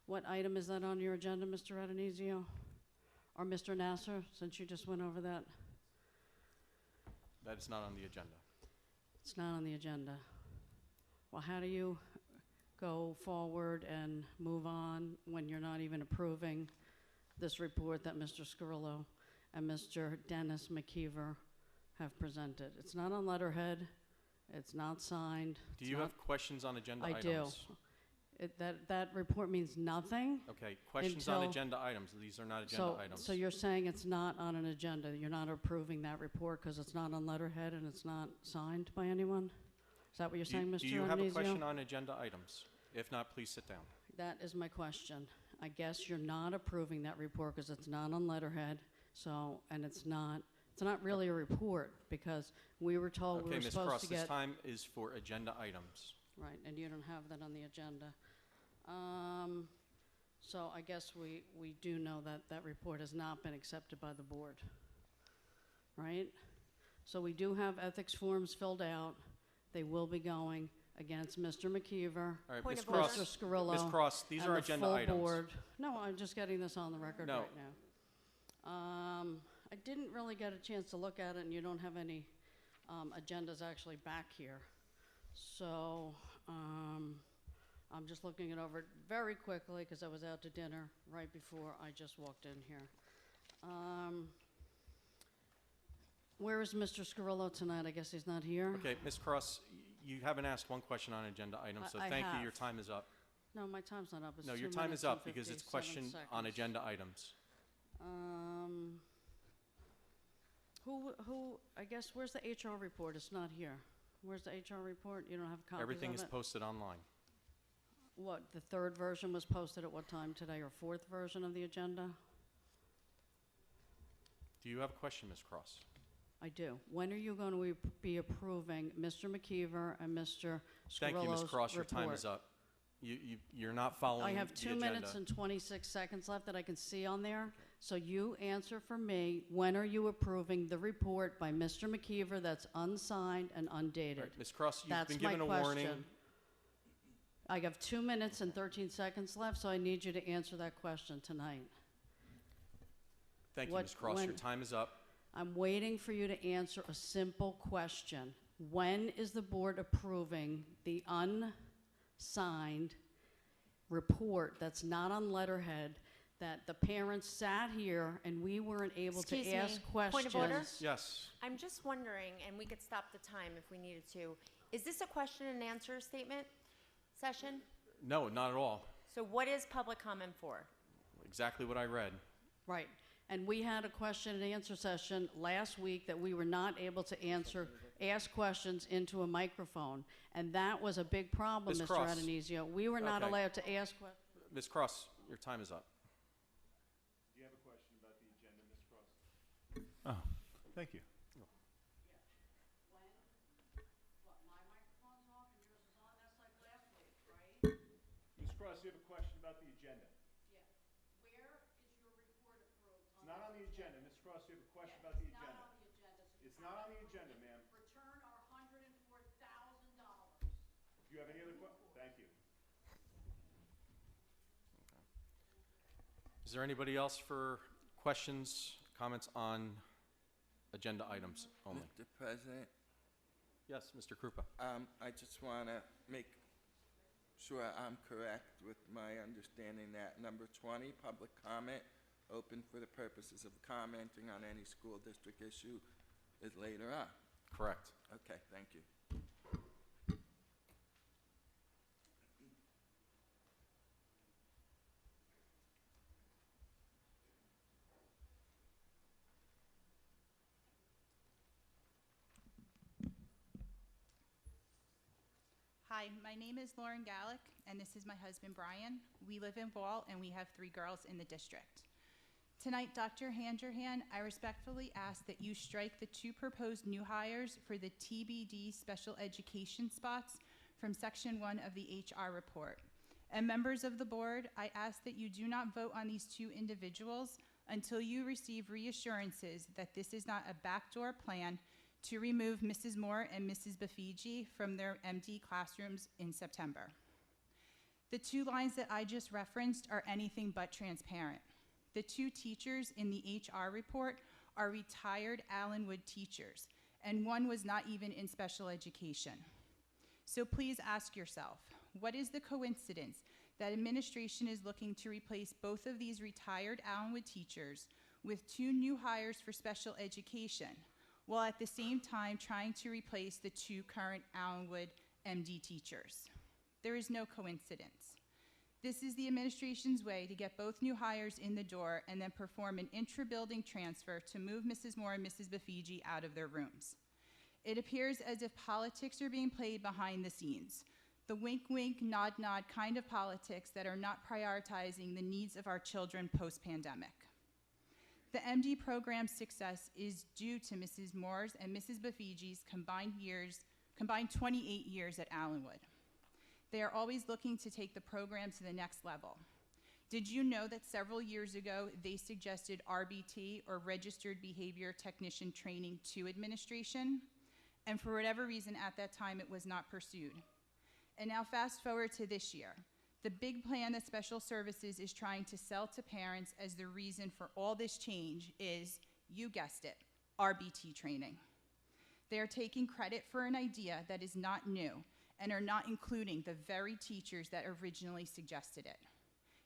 What item is that on your agenda, Mr. Adonisio? Or Mr. Nasser, since you just went over that? That is not on the agenda. It's not on the agenda. Well, how do you go forward and move on when you're not even approving this report that Mr. Scarillo and Mr. Dennis McKeever have presented? It's not on letterhead. It's not signed. Do you have questions on agenda I items? do. That report means nothing. Okay, questions on agenda items. These are not agenda items. So you're saying it's not on an agenda. You're not approving that report because it's not on letterhead and it's not signed by anyone? Is that what you're saying, Mr. Do you have a Adonisio? question on agenda items? If not, please sit down. That is my question. I guess you're not approving that report because it's not on letterhead. So, and it's not really a report because we were told we Okay, were Ms. supposed Cross, to this get. time is for agenda items. Right, and you don't have that on the agenda. So I guess we do know that that report has not been accepted by the board, right? So we do have ethics forms filled out. They will be going against Mr. McKeever, All right, Point Ms. of order. Cross. Mr. Scarillo. Ms. Cross, these and are the agenda full items. board. No, I'm just getting this on the record No. right now. I didn't really get a chance to look at it, and you don't have any agendas actually back here. So I'm just looking it over very quickly because I was out to dinner right before I just walked in here. Where is Mr. Scarillo tonight? I guess he's not here. Okay, Ms. Cross, you haven't asked one question on agenda items, so I thank you. have. Your time is up. No, my time's not up. It's No, 2 your time minutes is and up because it's 57 question on seconds. agenda items. Who, I guess, where's the HR report? It's not here. Where's the HR report? You don't have copies Everything of is it? posted online. What, the third version was posted at what time today, or fourth version of the agenda? Do you have a question, Ms. Cross? I do. When are you going to be approving Mr. McKeever and Mr. Scarillo's Thank you, Ms. Cross. Your time report? is up. You're not following I have the 2 agenda. minutes and 26 seconds left that I can see on there. So you answer for me, when are you approving the report by Mr. McKeever that's unsigned and undated? All right, Ms. Cross, you've That's been my given a warning. question. I have 2 minutes and 13 seconds left, so I need you to answer that question tonight. Thank you, What- Ms. Cross. Your when- time is up. I'm waiting for you to answer a simple question. When is the board approving the unsigned report that's not on letterhead, that the parents sat here and we weren't able to Excuse ask me, questions? point of order? Yes. I'm just wondering, and we could stop the time if we needed to, is this a question and answer statement session? No, not at all. So what is public comment for? Exactly what I read. Right. And we had a question and answer session last week that we were not able to ask questions into a microphone. And that was a big problem, Ms. Mr. Cross. Adonisio. We were not Okay. allowed to ask questions. Ms. Cross, your time is up. Do you have a question about the agenda, Ms. Cross? Oh, thank you. Ms. Cross, you have a question about the agenda? Yeah. Where is your report approved? It's not on the agenda. Ms. Cross, you have a question about the agenda? It's not on the agenda, ma'am. Return our $104,000. Do you have any other thank you. Is there anybody else for questions, comments on agenda items only? Mr. President, Yes, Mr. Krupa. I just want to make sure I'm correct with my understanding that number 20, public comment, open for the purposes of commenting on any school district issue, is later on. Correct. Okay, thank you. Hi, my name is Lauren Gallick, and this is my husband, Brian. We live in Wall, and we have 3 girls in the district. Tonight, Dr. Hangerhan, I respectfully ask that you strike the 2 proposed new hires for the TBD special education spots from Section 1 of the HR report. And members of the board, I ask that you do not vote on these 2 individuals until you receive reassurances that this is not a backdoor plan to remove Mrs. Moore and Mrs. Bafigi from their MD classrooms in September. The 2 lines that I just referenced are anything but transparent. The 2 teachers in the HR report are retired Allenwood teachers, and one was not even in special education. So please ask yourself, what is the coincidence that administration is looking to replace both of these retired Allenwood teachers with 2 new hires for special education, while at the same time trying to replace the 2 current Allenwood MD teachers? There is no coincidence. This is the administration's way to get both new hires in the door and then perform an intra-building transfer to move Mrs. Moore and Mrs. Bafigi out of their rooms. It appears as if politics are being played behind the scenes, the wink-wink, nod-nod kind of politics that are not prioritizing the needs of our children post-pandemic. The MD program's success is due to Mrs. Moore's and Mrs. Bafigi's combined 28 years at Allenwood. They are always looking to take the program to the next level. Did you know that several years ago they suggested RBT, or Registered Behavior Technician Training, to administration? And for whatever reason at that time it was not pursued. And now fast forward to this year. The big plan that Special Services is trying to sell to parents as the reason for all this change is, you guessed it, RBT training. They are taking credit for an idea that is not new and are not including the very teachers that originally suggested it.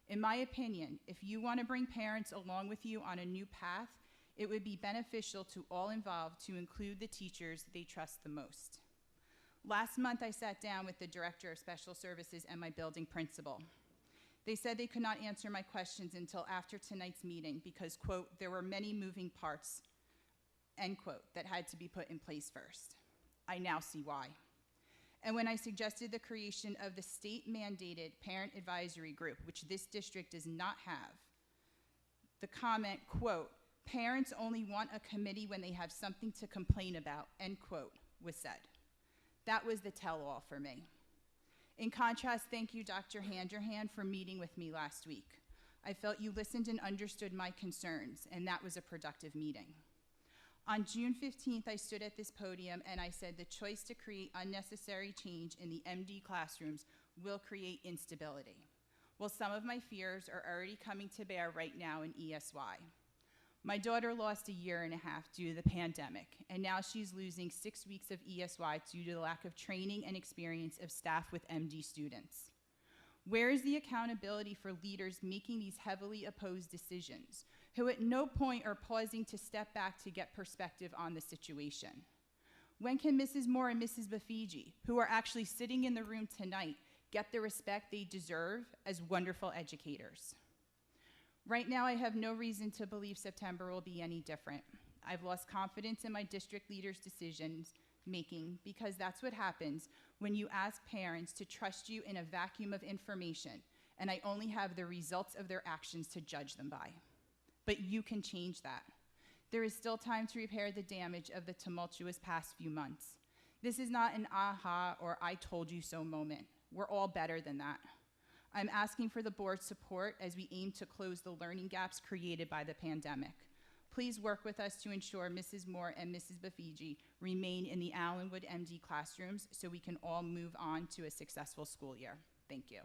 In my opinion, if you want to bring parents along with you on a new path, it would be beneficial to all involved to include the teachers they trust the most. Last month, I sat down with the Director of Special Services and my building principal. They said they could not answer my questions until after tonight's meeting because, quote, there were many moving parts, end quote, that had to be put in place first. I now see why. And when I suggested the creation of the state-mandated parent advisory group, which this district does not have, the comment, quote, parents only want a committee when they have something to complain about, end quote, was said. That was the tell-all for me. In contrast, thank you, Dr. Hangerhan, for meeting with me last week. I felt you listened and understood my concerns, and that was a productive meeting. On June 15th, I stood at this podium and I said the choice to create unnecessary change in the MD classrooms will create instability. Well, some of my fears are already coming to bear right now in ESY. My daughter lost a year and a half due to the pandemic, and now she's losing 6 weeks of ESY due to the lack of training and experience of staff with MD students. Where is the accountability for leaders making these heavily opposed decisions, who at no point are pausing to step back to get perspective on the situation? When can Mrs. Moore and Mrs. Bafiji, who are actually sitting in the room tonight, get the respect they deserve as wonderful educators? Right now, I have no reason to believe September will be any different. I've lost confidence in my district leaders' decisions making, because that's what happens when you ask parents to trust you in a vacuum of information, and I only have the results of their actions to judge them by. But you can change that. There is still time to repair the damage of the tumultuous past few months. This is not an aha or I told you so moment. We're all better than that. I'm asking for the board's support as we aim to close the learning gaps created by the pandemic. Please work with us to ensure Mrs. Moore and Mrs. Bafiji remain in the Allenwood MD classrooms so we can all move on to a successful school year. Thank you.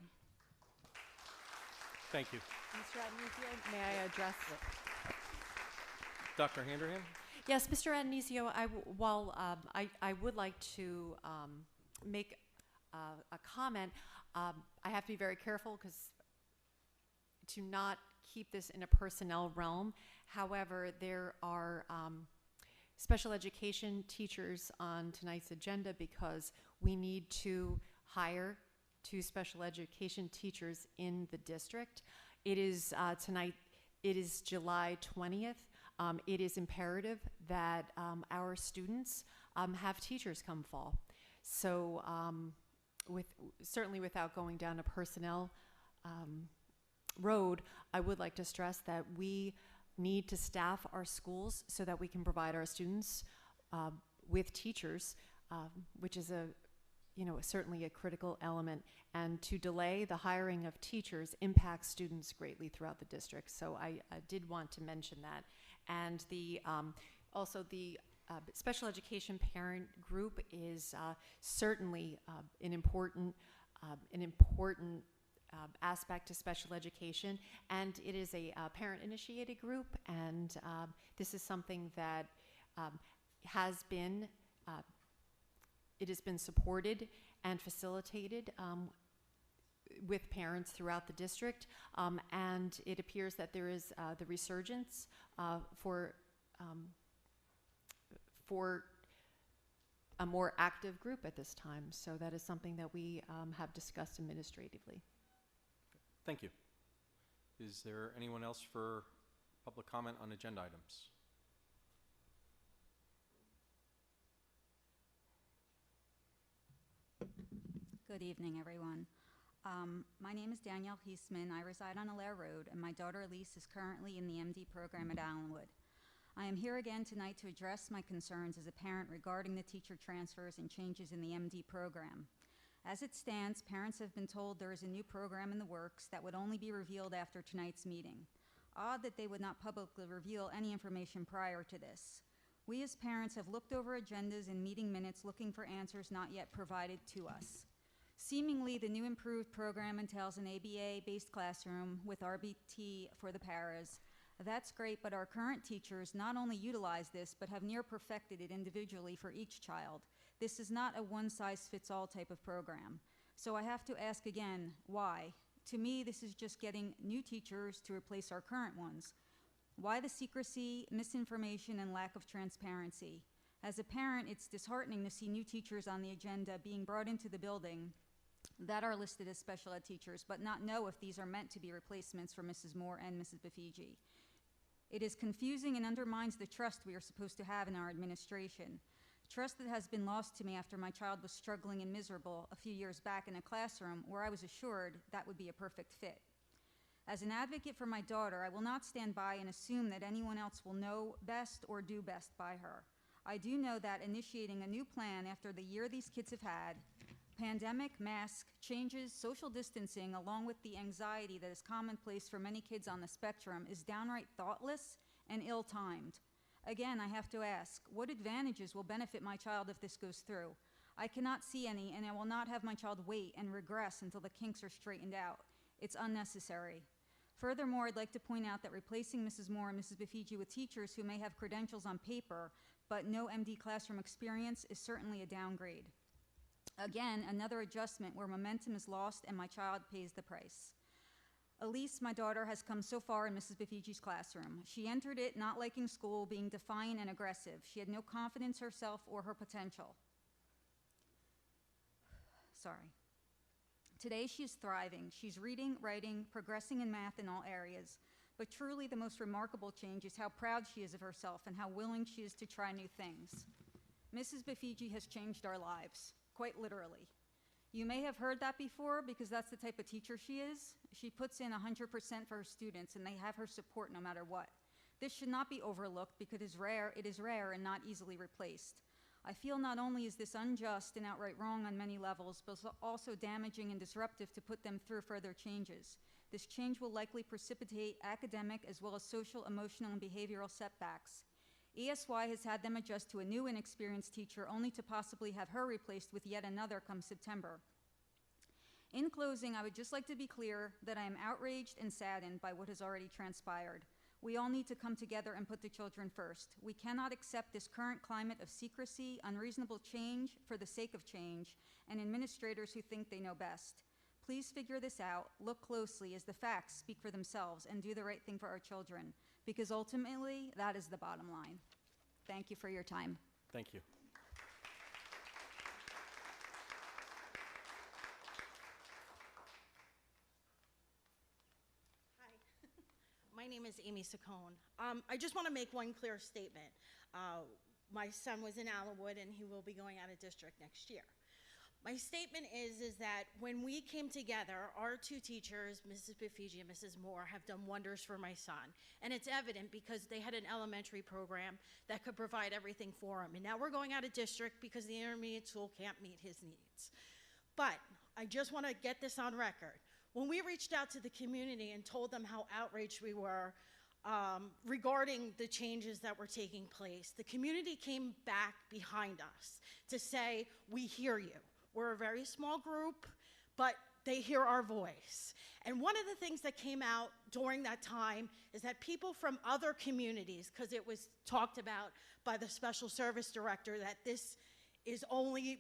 Thank you. Mr. Adenizio, may I address it? Dr. Handerhan? Yes, Mr. Adenizio, while I would like to make a comment, I have to be very careful to not keep this in a personnel realm. However, there are special education teachers on tonight's agenda because we need to hire 2 special education teachers in the district. It is tonight, it is July 20th. It is imperative that our students have teachers come fall. So certainly without going down a personnel road, I would like to stress that we need to staff our schools so that we can provide our students with teachers, which is certainly a critical element. And to delay the hiring of teachers impacts students greatly throughout the district. So I did want to mention that. And also the special education parent group is certainly an important aspect to special education, and it is a parent-initiated group, and this is something that has been supported and facilitated with parents throughout the district, and it appears that there is the resurgence for a more active group at this time. So that is something that we have discussed administratively. Thank you. Is there anyone else for public comment on agenda items? Good evening, everyone. My name is Danielle Heisman. I reside on Allaire Road, and my daughter Elise is currently in the MD program at Allenwood. I am here again tonight to address my concerns as a parent regarding the teacher transfers and changes in the MD program. As it stands, parents have been told there is a new program in the works that would only be revealed after tonight's meeting. Odd that they would not publicly reveal any information prior to this. We as parents have looked over agendas and meeting minutes looking for answers not yet provided to us. Seemingly, the new improved program entails an ABA-based classroom with RBT for the paras. That's great, but our current teachers not only utilize this, but have near perfected it individually for each child. This is not a one-size-fits-all type of program. So I have to ask again, why? To me, this is just getting new teachers to replace our current ones. Why the secrecy, misinformation, and lack of transparency? As a parent, it's disheartening to see new teachers on the agenda being brought into the building that are listed as special ed teachers, but not know if these are meant to be replacements for Mrs. Moore and Mrs. Bafiji. It is confusing and undermines the trust we are supposed to have in our administration. Trust that has been lost to me after my child was struggling and miserable a few years back in a classroom where I was assured that would be a perfect fit. As an advocate for my daughter, I will not stand by and assume that anyone else will know best or do best by her. I do know that initiating a new plan after the year these kids have had Pandemic, mask, changes, social distancing, along with the anxiety that is commonplace for many kids on the spectrum, is downright thoughtless and ill-timed. Again, I have to ask, what advantages will benefit my child if this goes through? I cannot see any, and I will not have my child wait and regress until the kinks are straightened out. It's unnecessary. Furthermore, I'd like to point out that replacing Mrs. Moore and Mrs. Bafigi with teachers who may have credentials on paper but no MD classroom experience is certainly a downgrade. Again, another adjustment where momentum is lost and my child pays the price. Elise, my daughter, has come so far in Mrs. Bafigi's classroom. She entered it not liking school, being defiant and aggressive. She had no confidence herself or her potential. Sorry. Today she is thriving. She's reading, writing, progressing in math in all areas. But truly the most remarkable change is how proud she is of herself and how willing she is to try new things. Mrs. Bafigi has changed our lives, quite literally. You may have heard that before because that's the type of teacher she is. She puts in 100% for her students and they have her support no matter what. This should not be overlooked because it is rare and not easily replaced. I feel not only is this unjust and outright wrong on many levels, but also damaging and disruptive to put them through further changes. This change will likely precipitate academic as well as social, emotional, and behavioral setbacks. ESY has had them adjust to a new inexperienced teacher only to possibly have her replaced with yet another come September. In closing, I would just like to be clear that I am outraged and saddened by what has already transpired. We all need to come together and put the children first. We cannot accept this current climate of secrecy, unreasonable change for the sake of change, and administrators who think they know best. Please figure this out, look closely as the facts speak for themselves, and do the right thing for our children, because ultimately, that is the bottom line. Thank you for your time. Thank you. My name is Amy Saccone. I just want to make one clear statement. My son was in Allenwood, and he will be going out of district next year. My statement is that when we came together, our two teachers, Mrs. Bafigi and Mrs. Moore, have done wonders for my son. And it's evident because they had an elementary program that could provide everything for him. And now we're going out of district because the intermediate school can't meet his needs. But I just want to get this on record. When we reached out to the community and told them how outraged we were regarding the changes that were taking place, the community came back behind us to say, we hear you. We're a very small group, but they hear our voice. And one of the things that came out during that time is that people from other communities, because it was talked about by the special service director that this is only,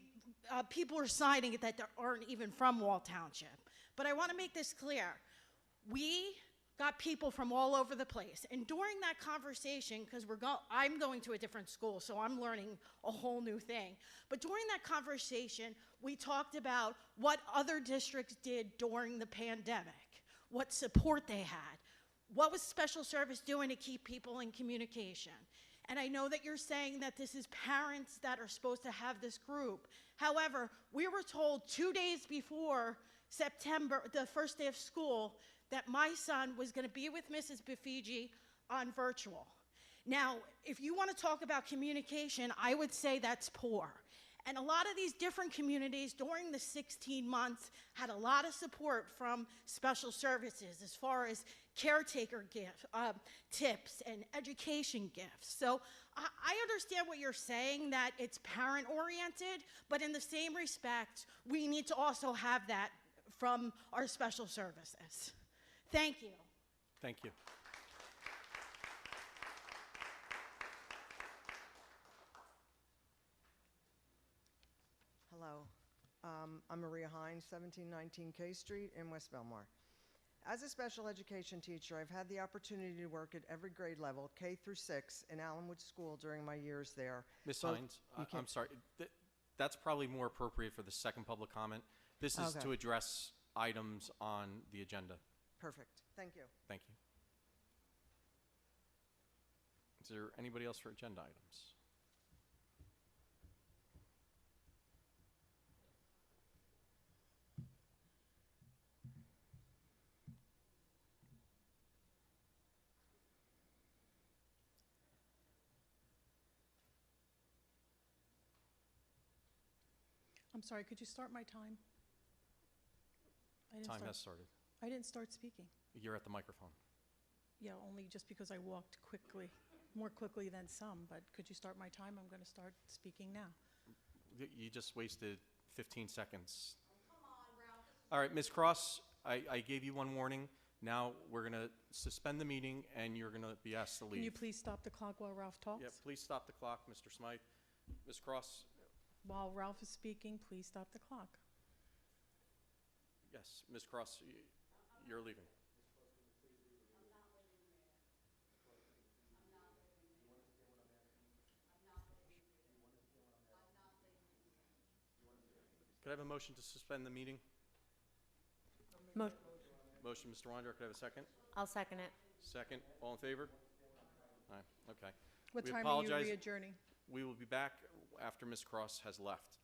people are signing it that aren't even from Wall Township. But I want to make this clear. We got people from all over the place. And during that conversation, because I'm going to a different school, so I'm learning a whole new thing. But during that conversation, we talked about what other districts did during the pandemic, what support they had, what was special service doing to keep people in communication. And I know that you're saying that this is parents that are supposed to have this group. However, we were told 2 days before September, the first day of school, that my son was going to be with Mrs. Bafigi on virtual. Now, if you want to talk about communication, I would say that's poor. And a lot of these different communities during the 16 months had a lot of support from special services as far as caretaker tips and education gifts. So I understand what you're saying, that it's parent-oriented, but in the same respect, we need to also have that from our special services. Thank you. Thank you. Hello. I'm Maria Hines, 1719 K Street in West Belmar. As a special education teacher, I've had the opportunity to work at every grade level, K through 6, in Allenwood School during my years there. Ms. Hines, I'm sorry. That's probably more appropriate for the second public comment. This is to address items on the agenda. Perfect. Thank you. Thank you. Is there anybody else for agenda items? I'm sorry, could you start my time? I didn't Time start- has started. I didn't start speaking. You're at the microphone. Yeah, only just because I walked quickly, more quickly than some, but could you start my time? I'm going to start speaking now. You just wasted 15 seconds. All right, Ms. Cross, I gave you one warning. Now we're going to suspend the meeting, and you're going to be asked to leave. Can you please stop the clock while Ralph talks? Yeah, please stop the clock, Mr. Smythe. Ms. Cross, While Ralph is speaking, please stop the clock. yes, Ms. Cross, you're leaving. Could I have a motion to suspend the meeting? Mo- Motion, Mr. Wonder. Could I have a second? I'll second it. Second. All in favor? Aye. Okay. What We time are you apologize. re-adjourning? We will be back after Ms. Cross has left.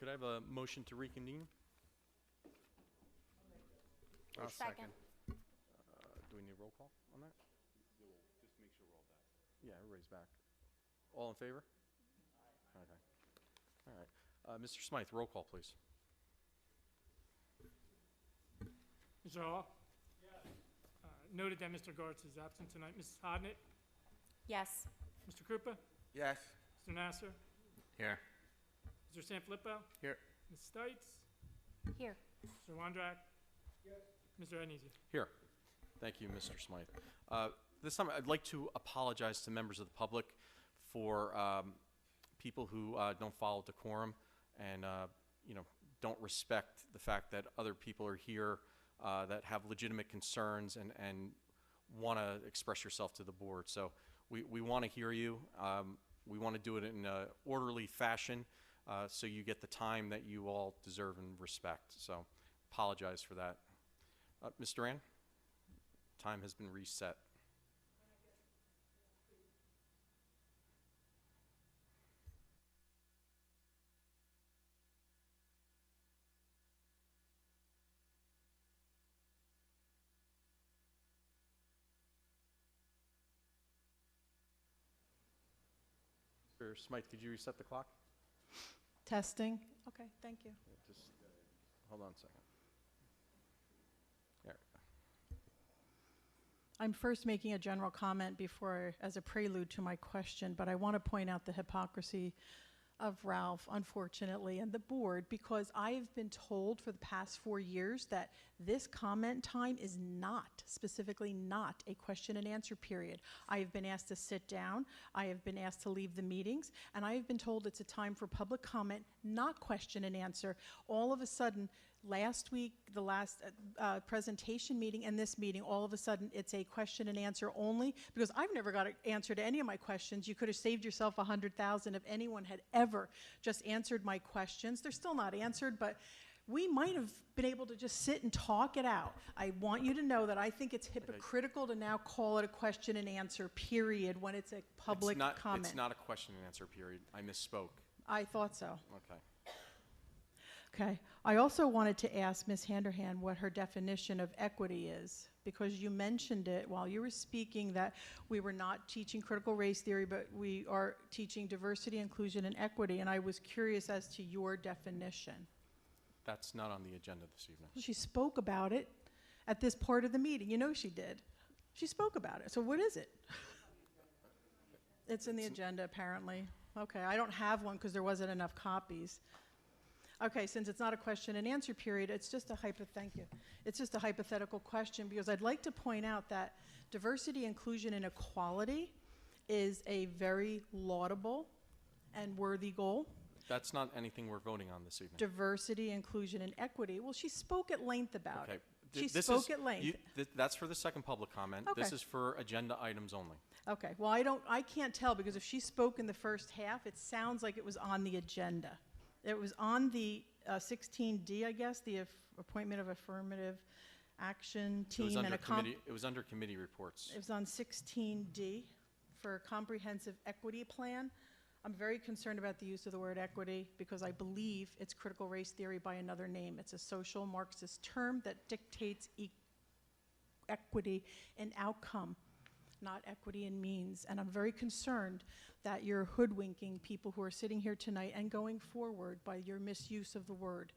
could I have a motion to reconvene? I'll second. Do we need a roll call on that? Just make sure we're all back. Yeah, everybody's back. All in favor? Okay. All right. Mr. Smythe, roll call, please. Mr. Hall? Yes. Noted that Mr. Gartz is absent tonight. Mrs. Hodnett? Yes. Mr. Krupa? Yes. Mr. Nasser? Here. Mr. Sanfilippo? Here. Ms. Stites? Here. Mr. Wondrak? Yes. Mr. Ednezi? Here. Thank you, Mr. Smythe. This time, I'd like to apologize to members of the public for people who don't follow decorum and don't respect the fact that other people are here that have legitimate concerns and want to express yourself to the board. So we want to hear you. We want to do it in an orderly fashion so you get the time that you all deserve and respect. So apologize for that. Ms. Duran, time has been reset. Mr. Smythe, could you reset the clock? Testing. Okay, thank you. Just hold on a second. There. I'm first making a general comment before, as a prelude to my question, but I want to point out the hypocrisy of Ralph, unfortunately, and the board, because I have been told for the past 4 years that this comment time is not, specifically not, a question and answer period. I have been asked to sit down, I have been asked to leave the meetings, and I have been told it's a time for public comment, not question and answer. All of a sudden, last week, the last presentation meeting and this meeting, all of a sudden it's a question and answer only, because I've never got an answer to any of my questions. You could have saved yourself $100,000 if anyone had ever just answered my questions. They're still not answered, but we might have been able to just sit and talk it out. I want you to know that I think it's hypocritical to now call it a question and answer period when it's a public comment. It's not a question and answer period. I misspoke. I thought so. Okay. Okay. I also wanted to ask Ms. Handerhan what her definition of equity is, because you mentioned it while you were speaking that we were not teaching critical race theory, but we are teaching diversity, inclusion, and equity, and I was curious as to your definition. That's not on the agenda this evening. She spoke about it at this part of the meeting. You know she did. She spoke about it. So what is it? It's in the agenda, apparently. Okay, I don't have one because there wasn't enough copies. Okay, since it's not a question and answer period, it's just a thank you. It's just a hypothetical question, because I'd like to point out that diversity, inclusion, and equality is a very laudable and worthy goal. That's not anything we're voting on this evening. Diversity, inclusion, and equity. Well, she spoke at length about Okay. it. She spoke at length. That's for the second public comment. Okay. This is for agenda items only. Okay, well, I can't tell, because if she spoke in the first half, it sounds like it was on the agenda. It was on the 16D, I guess, the appointment of affirmative action team and It was under committee reports. It was on 16D for a comprehensive equity plan. I'm very concerned about the use of the word equity, because I believe it's critical race theory by another name. It's a social Marxist term that dictates equity in outcome, not equity in means. And I'm very concerned that you're hoodwinking people who are sitting here tonight and going forward by your misuse of the word.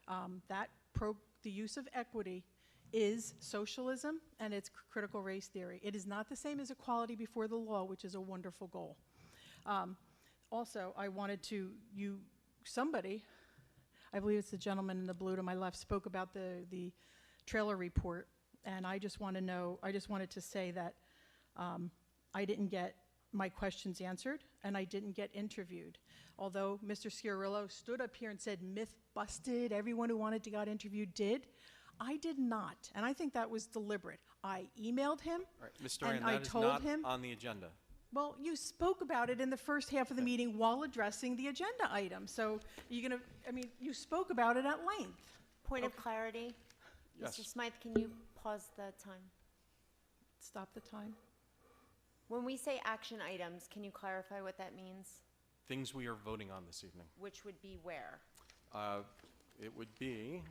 The use of equity is socialism, and it's critical race theory. It is not the same as equality before the law, which is a wonderful goal. Also, I wanted to, somebody, I believe it's the gentleman in the blue to my left, spoke about the trailer report, and I just wanted to say that I didn't get my questions answered, and I didn't get interviewed. Although Mr. Sciarillo stood up here and said, myth busted, everyone who wanted to get interviewed did, I did not, and I think that was deliberate. I emailed him, All right, Ms. Dorian, and I that is told not him, on the agenda. well, you spoke about it in the first half of the meeting while addressing the agenda item. So you spoke about it at length. Point of clarity. Yes. Mr. Smythe, can you pause the time? Stop the time. When we say action items, can you clarify what that means? Things we are voting on this evening. Which would be where? It would be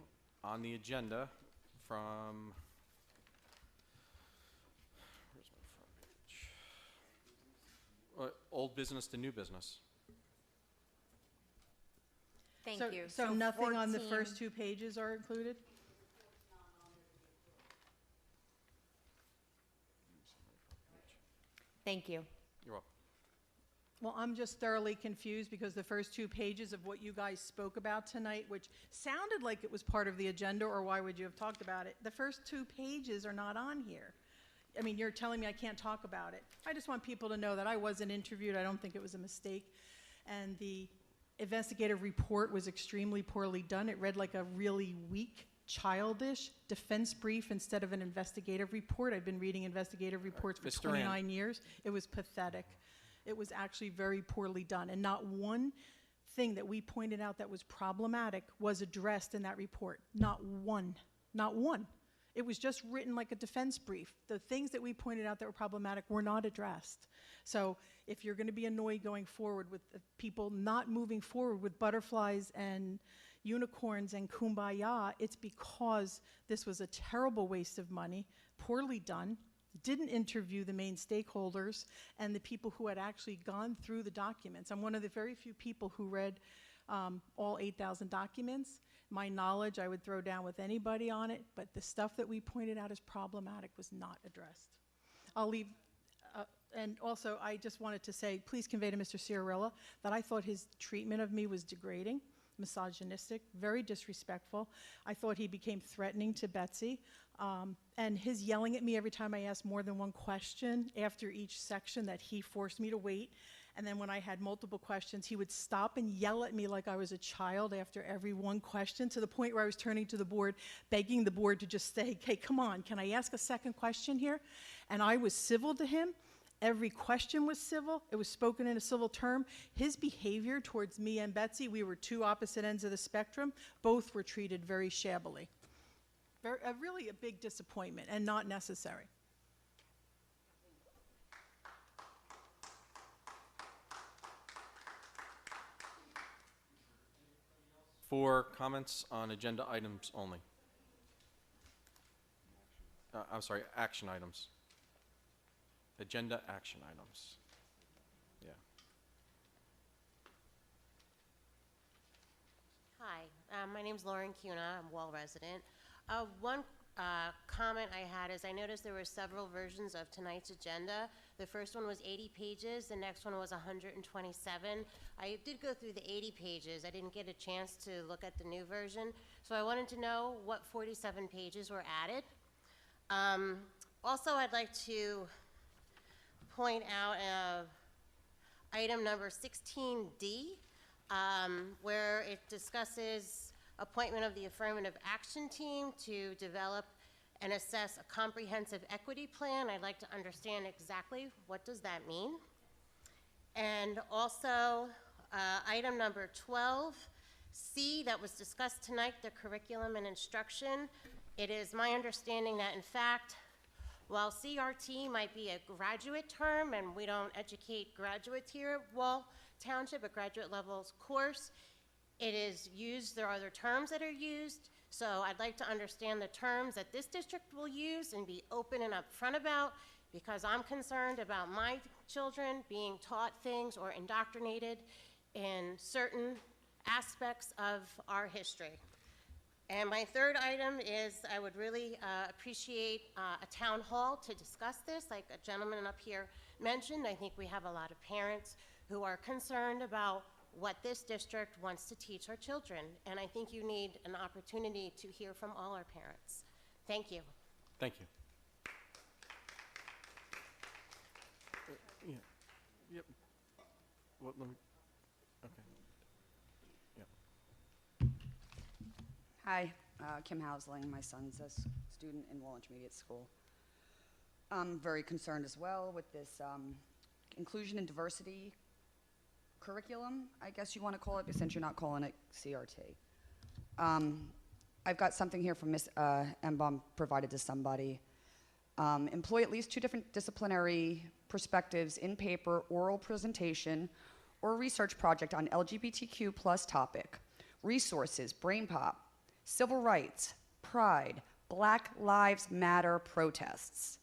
on the agenda from, where's my front page? Old business to new business. Thank you. So nothing on the 14 first 2 pages are included? Thank you. You're welcome. Well, I'm just thoroughly confused because the first 2 pages of what you guys spoke about tonight, which sounded like it was part of the agenda, or why would you have talked about it? The first 2 pages are not on here. I mean, you're telling me I can't talk about it. I just want people to know that I wasn't interviewed. I don't think it was a mistake. And the investigative report was extremely poorly done. It read like a really weak, childish defense brief instead of an investigative report. I've been reading investigative reports for Mr. 29 years. It was pathetic. It was actually very poorly done. And not one thing that we pointed out that was problematic was addressed in that report. Not one. Not one. It was just written like a defense brief. The things that we pointed out that were problematic were not addressed. So if you're going to be annoyed going forward with people not moving forward with butterflies and unicorns and kumbaya, it's because this was a terrible waste of money, poorly done, didn't interview the main stakeholders and the people who had actually gone through the documents. I'm one of the very few people who read all 8,000 documents. My knowledge I would throw down with anybody on it, but the stuff that we pointed out as problematic was not addressed. I'll leave, and also I just wanted to say, please convey to Mr. Ciarella that I thought his treatment of me was degrading, misogynistic, very disrespectful. I thought he became threatening to Betsy. And his yelling at me every time I asked more than one question after each section that he forced me to wait. And then when I had multiple questions, he would stop and yell at me like I was a child after every one question, to the point where I was turning to the board, begging the board to just say, hey, come on, can I ask a second question here? And I was civil to him. Every question was civil. It was spoken in a civil term. His behavior towards me and Betsy, we were 2 opposite ends of the spectrum. Both were treated very shabbily. Really a big disappointment and not necessary. For comments on agenda items only. I'm sorry, action items. Agenda action items. Yeah. Hi, my name's Lauren Cuna. I'm a Wall resident. One comment I had is I noticed there were several versions of tonight's agenda. The first one was 80 pages. The next one was 127. I did go through the 80 pages. I didn't get a chance to look at the new version. So I wanted to know what 47 pages were added. Also, I'd like to point out item number 16D, where it discusses appointment of the affirmative action team to develop and assess a comprehensive equity plan. I'd like to understand exactly what does that mean. And also, item number 12C that was discussed tonight, the curriculum and instruction. It is my understanding that, in fact, while CRT might be a graduate term, and we don't educate graduates here at Wall Township, a graduate levels course, it is used, there are other terms that are used, so I'd like to understand the terms that this district will use and be open and upfront about, because I'm concerned about my children being taught things or indoctrinated in certain aspects of our history. And my third item is I would really appreciate a town hall to discuss this, like a gentleman up here mentioned. I think we have a lot of parents who are concerned about what this district wants to teach our children. And I think you need an opportunity to hear from all our parents. Thank you. Thank you. Yeah. Yep. Well, let me, okay. Yep. Hi, Kim Hausling. My son's a student in Wall Intermediate School. I'm very concerned as well with this inclusion and diversity curriculum, I guess you want to call it, since you're not calling it CRT. I've got something here from Ms. Embaum provided to somebody. Employ at least 2 different disciplinary perspectives in paper, oral presentation, or research project on LGBTQ+ topic resources, brain pop, civil rights, pride, Black Lives Matter protests.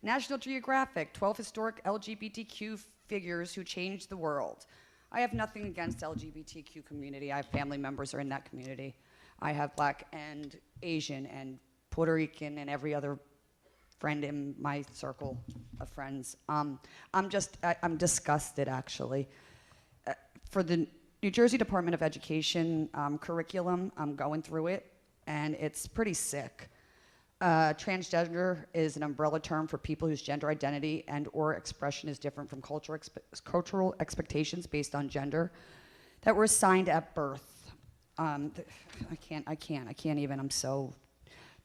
National Geographic, 12 historic LGBTQ figures who changed the world. I have nothing against LGBTQ community. I have family members who are in that community. I have Black and Asian and Puerto Rican and every other friend in my circle of friends. I'm disgusted, actually. For the New Jersey Department of Education curriculum, I'm going through it, and it's pretty sick. Transgender is an umbrella term for people whose gender identity and or expression is different from cultural expectations based on gender that were assigned at birth. I can't even, I'm so.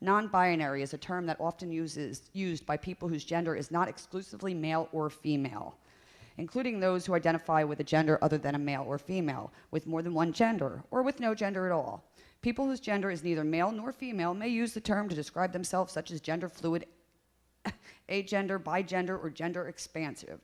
Non-binary is a term that often used by people whose gender is not exclusively male or female, including those who identify with a gender other than a male or female, with more than one gender, or with no gender at all. People whose gender is neither male nor female may use the term to describe themselves, such as gender fluid, agender, bigender, or gender expansive.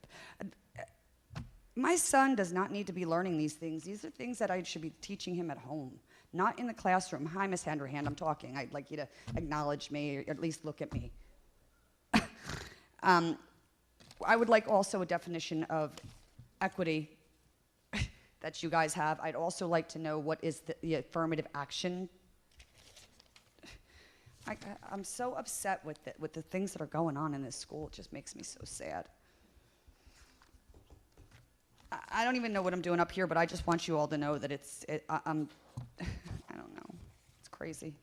My son does not need to be learning these things. These are things that I should be teaching him at home, not in the classroom. Hi, Miss Henderhand, I'm talking. I'd like you to acknowledge me, or at least look at me. I would like also a definition of equity that you guys have. I'd also like to know what is the affirmative action. I'm so upset with the things that are going on in this school. It just makes me so sad. I don't even know what I'm doing up here, but I just want you all to know that I don't know. It's crazy.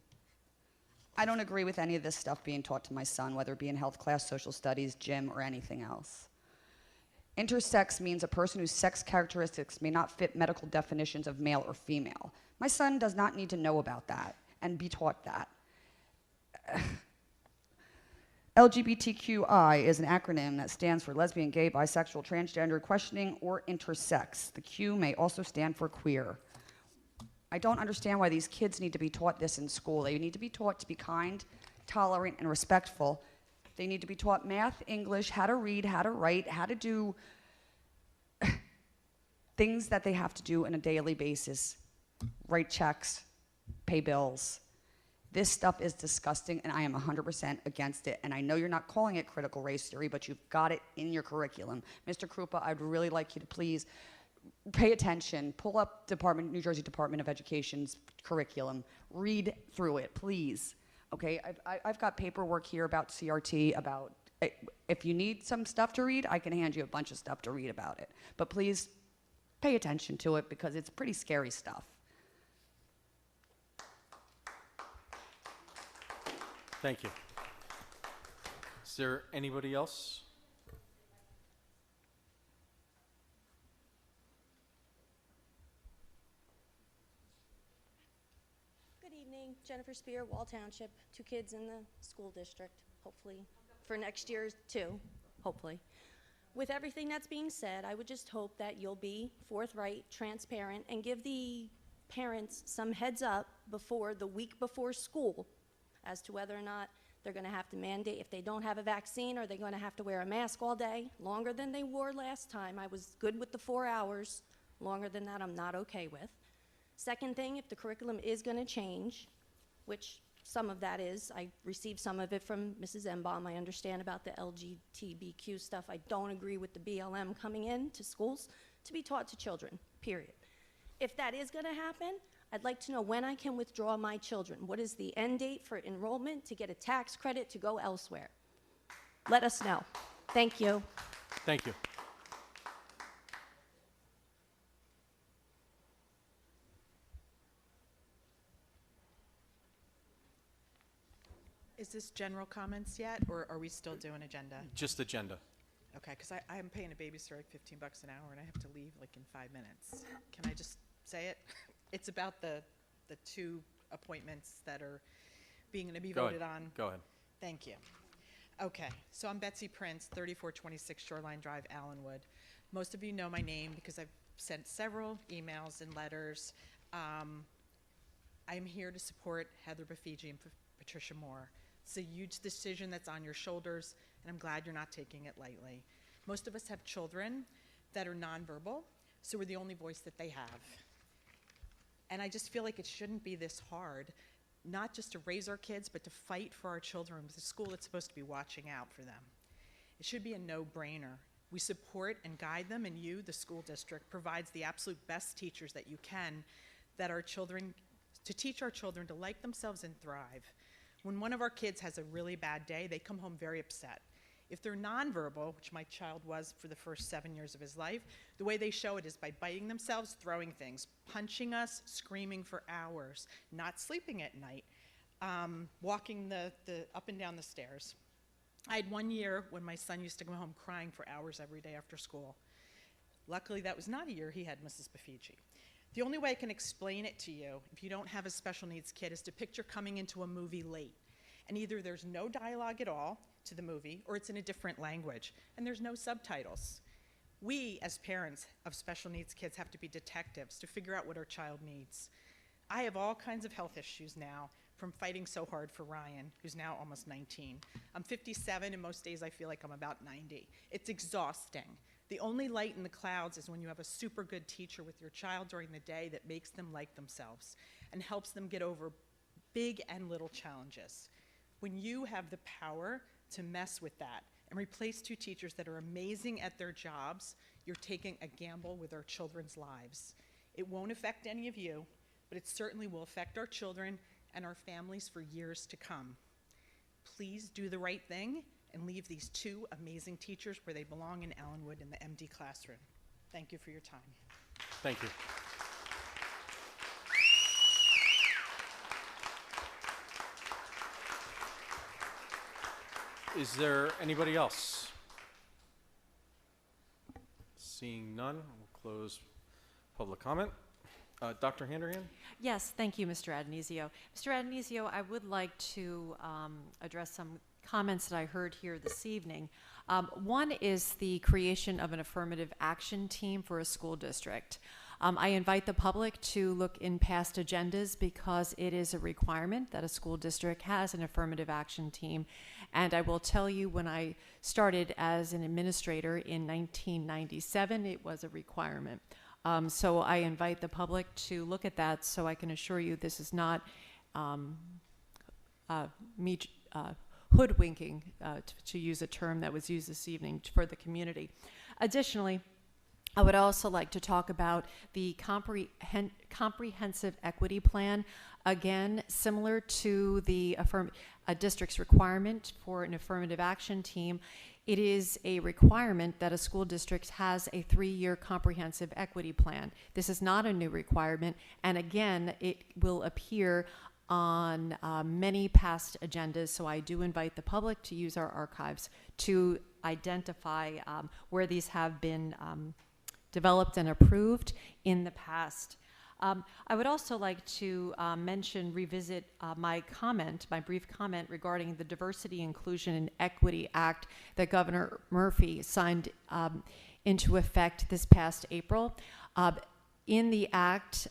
I don't agree with any of this stuff being taught to my son, whether it be in health class, social studies, gym, or anything else. Intersex means a person whose sex characteristics may not fit medical definitions of male or female. My son does not need to know about that and be taught that. LGBTQI is an acronym that stands for lesbian, gay, bisexual, transgender, questioning, or intersex. The Q may also stand for queer. I don't understand why these kids need to be taught this in school. They need to be taught to be kind, tolerant, and respectful. They need to be taught math, English, how to read, how to write, how to do things that they have to do on a daily basis. Write checks, pay bills. This stuff is disgusting, and I am 100% against it. And I know you're not calling it critical race theory, but you've got it in your curriculum. Mr. Krupa, I'd really like you to please pay attention, pull up New Jersey Department of Education's curriculum, read through it, please. Okay, I've got paperwork here about CRT, about, if you need some stuff to read, I can hand you a bunch of stuff to read about it. But please pay attention to it because it's pretty scary stuff. Thank you. Is there anybody else? Good evening, Jennifer Spear, Wall Township, 2 kids in the school district, hopefully for next year too, hopefully. With everything that's being said, I would just hope that you'll be forthright, transparent, and give the parents some heads up before the week before school as to whether or not they're going to have to mandate, if they don't have a vaccine, are they going to have to wear a mask all day, longer than they wore last time. I was good with the 4 hours. Longer than that, I'm not okay with. Second thing, if the curriculum is going to change, which some of that is, I received some of it from Mrs. Embaum. I understand about the LGBTQ stuff. I don't agree with the BLM coming in to schools to be taught to children, period. If that is going to happen, I'd like to know when I can withdraw my children. What is the end date for enrollment to get a tax credit to go elsewhere? Let us know. Thank you. Thank you. Is this general comments yet, or are we still doing agenda? Just agenda. Okay, because I'm paying a babysitter like $15 an hour, and I have to leave like in 5 minutes. Can I just say it? It's about the 2 appointments that are being to be voted on. Go ahead. Thank you. Okay, so I'm Betsy Prince, 3426 Shoreline Drive, Allenwood. Most of you know my name because I've sent several emails and letters. I'm here to support Heather Bafigi and Patricia Moore. It's a huge decision that's on your shoulders, and I'm glad you're not taking it lightly. Most of us have children that are nonverbal, so we're the only voice that they have. And I just feel like it shouldn't be this hard, not just to raise our kids, but to fight for our children with a school that's supposed to be watching out for them. It should be a no-brainer. We support and guide them, and you, the school district, provides the absolute best teachers that you can, that our children, to teach our children to like themselves and thrive. When one of our kids has a really bad day, they come home very upset. If they're nonverbal, which my child was for the first 7 years of his life, the way they show it is by biting themselves, throwing things, punching us, screaming for hours, not sleeping at night, walking the up and down the stairs. I had 1 year when my son used to come home crying for hours every day after school. Luckily, that was not a year he had Mrs. Bafigi. The only way I can explain it to you, if you don't have a special needs kid, is to picture coming into a movie late. And either there's no dialogue at all to the movie, or it's in a different language, and there's no subtitles. We, as parents of special needs kids, have to be detectives to figure out what our child needs. I have all kinds of health issues now from fighting so hard for Ryan, who's now almost 19. I'm 57, and most days I feel like I'm about 90. It's exhausting. The only light in the clouds is when you have a super good teacher with your child during the day that makes them like themselves and helps them get over big and little challenges. When you have the power to mess with that and replace two teachers that are amazing at their jobs, you're taking a gamble with our children's lives. It won't affect any of you, but it certainly will affect our children and our families for years to come. Please do the right thing and leave these two amazing teachers where they belong in Allenwood in the MD classroom. Thank you for your time. Thank you. Is there anybody else? Seeing none, we'll close public comment. Dr. Handerhan? Yes, thank you, Mr. Adonisio. Mr. Adonisio, I would like to address some comments that I heard here this evening. One is the creation of an affirmative action team for a school district. I invite the public to look in past agendas because it is a requirement that a school district has an affirmative action team. And I will tell you, when I started as an administrator in 1997, it was a requirement. So I invite the public to look at that, so I can assure you this is not me hoodwinking, to use a term that was used this evening, for the community. Additionally, I would also like to talk about the comprehensive equity plan. Again, similar to the district's requirement for an affirmative action team, it is a requirement that a school district has a 3-year comprehensive equity plan. This is not a new requirement, and again, it will appear on many past agendas, so I do invite the public to use our archives to identify where these have been developed and approved in the past. I would also like to revisit my brief comment regarding the Diversity, Inclusion, and Equity Act that Governor Murphy signed into effect this past April. In the act,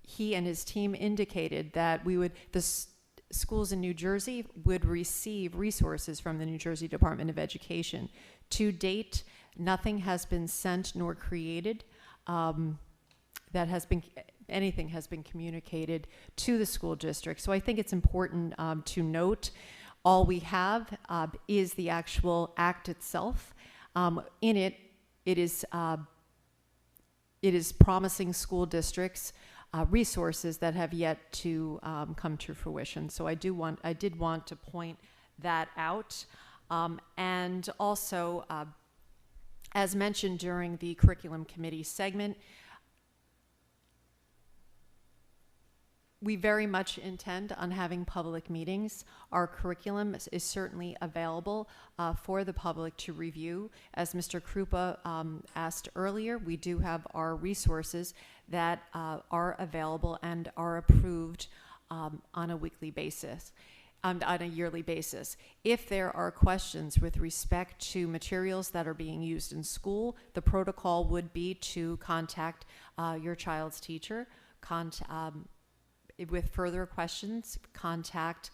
he and his team indicated that the schools in New Jersey would receive resources from the New Jersey Department of Education. To date, nothing has been sent nor created anything has been communicated to the school district. So I think it's important to note all we have is the actual act itself. In it is promising school districts resources that have yet to come to fruition. So I did want to point that out. And also, as mentioned during the curriculum committee segment, we very much intend on having public meetings. Our curriculum is certainly available for the public to review. As Mr. Krupa asked earlier, we do have our resources that are available and are approved on a weekly basis, on a yearly basis. If there are questions with respect to materials that are being used in school, the protocol would be to contact your child's teacher, with further questions, contact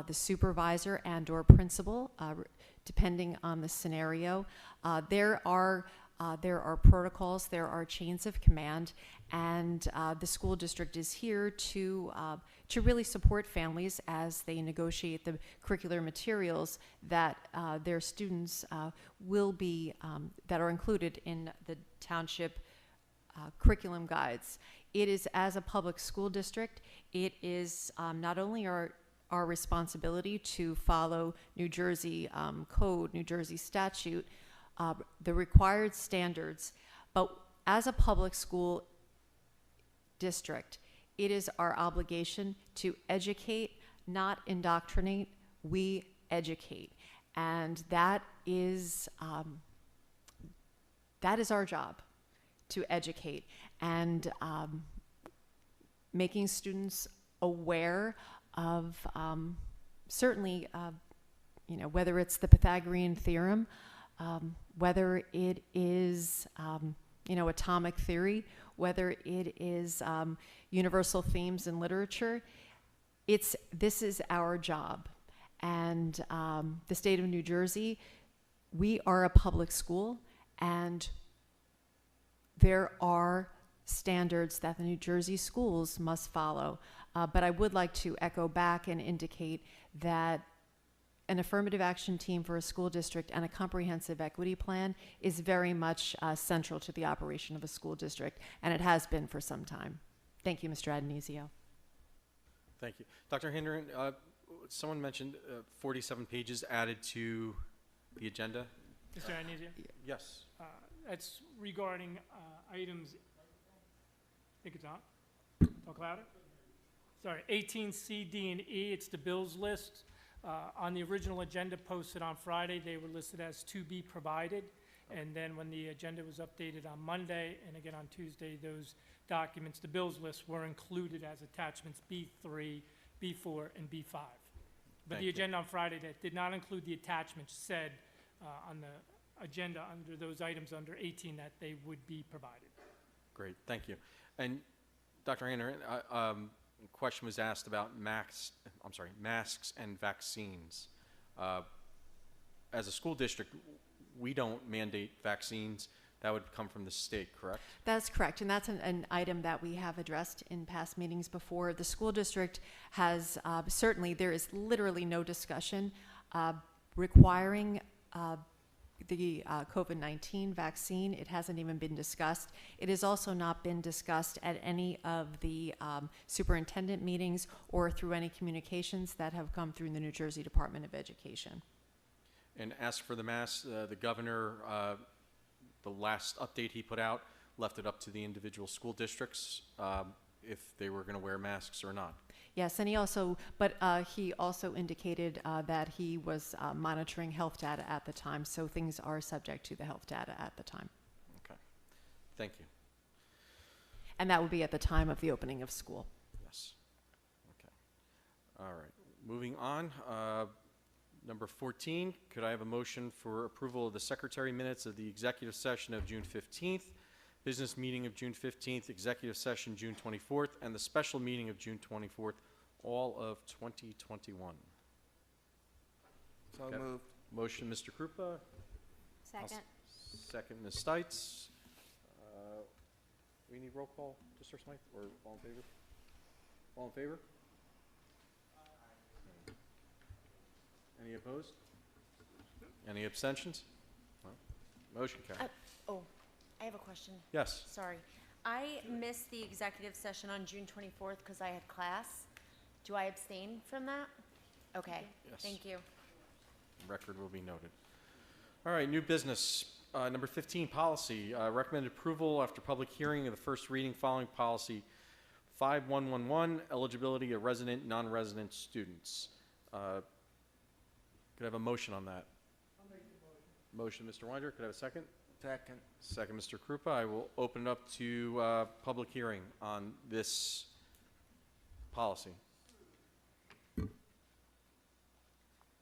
the supervisor and/or principal, depending on the scenario. There are There are protocols, there are chains of command, and the school district is here to really support families as they negotiate the curricular materials that their students will be, that are included in the township curriculum guides. It is, as a public school district, it is not only our responsibility to follow New Jersey code, New Jersey statute, the required standards, but as a public school district, it is our obligation to educate, not indoctrinate. We educate, and that is our job, to educate, and making students aware of certainly, whether it's the Pythagorean theorem, whether it is, atomic theory, whether it is universal themes in literature. This is our job. And the state of New Jersey, we are a public school, and there are standards that the New Jersey schools must follow. But I would like to echo back and indicate that an affirmative action team for a school district and a comprehensive equity plan is very much central to the operation of a school district, and it has been for some time. Thank you, Mr. Adonisio. Thank you. Dr. Hendren, someone mentioned 47 pages added to the agenda. Mr. Adonisio? Yes. That's regarding items, I think it's on. Talk louder. Sorry, 18C, D, and E. It's the bills list. On the original agenda posted on Friday, they were listed as to be provided. And then when the agenda was updated on Monday, and again on Tuesday, those documents, the bills list, were included as attachments B3, B4, and B5. But the agenda on Friday that did not include the attachments said on the agenda under those items under 18 that they would be provided. Great, thank you. And Dr. Hendren, a question was asked about masks and vaccines. As a school district, we don't mandate vaccines. That would come from the state, correct? That's correct, and that's an item that we have addressed in past meetings before. The school district has, certainly there is literally no discussion requiring the COVID-19 vaccine. It hasn't even been discussed. It has also not been discussed at any of the superintendent meetings or through any communications that have come through the New Jersey Department of Education. And as for the masks, the governor, the last update he put out, left it up to the individual school districts if they were going to wear masks or not. Yes, and he also indicated that he was monitoring health data at the time, so things are subject to the health data at the time. Okay, thank you. And that would be at the time of the opening of school. Yes. Okay. All right. Moving on. Number 14, could I have a motion for approval of the secretary minutes of the executive session of June 15th, business meeting of June 15th, executive session June 24th, and the special meeting of June 24th, all of 2021? So Okay. moved. Motion, Mr. Krupa. Second. Second, Ms. Stites. We need roll call, Mr. Smythe, or all in favor? All in favor? Any opposed? Any abstentions? No? Motion carried. I have a question. Yes. Sorry. I missed the executive session on June 24th because I had class. Do I abstain from that? Okay, Yes. thank you. Record will be noted. All right, new business. Number 15, policy. Recommended approval after public hearing of the first reading following policy 5111, eligibility of resident, non-resident students. Could I have a motion on that? I'll make the motion. Motion, Mr. Winder. Could I have a second? Second. Second, Mr. Krupa. I will open it up to public hearing on this policy.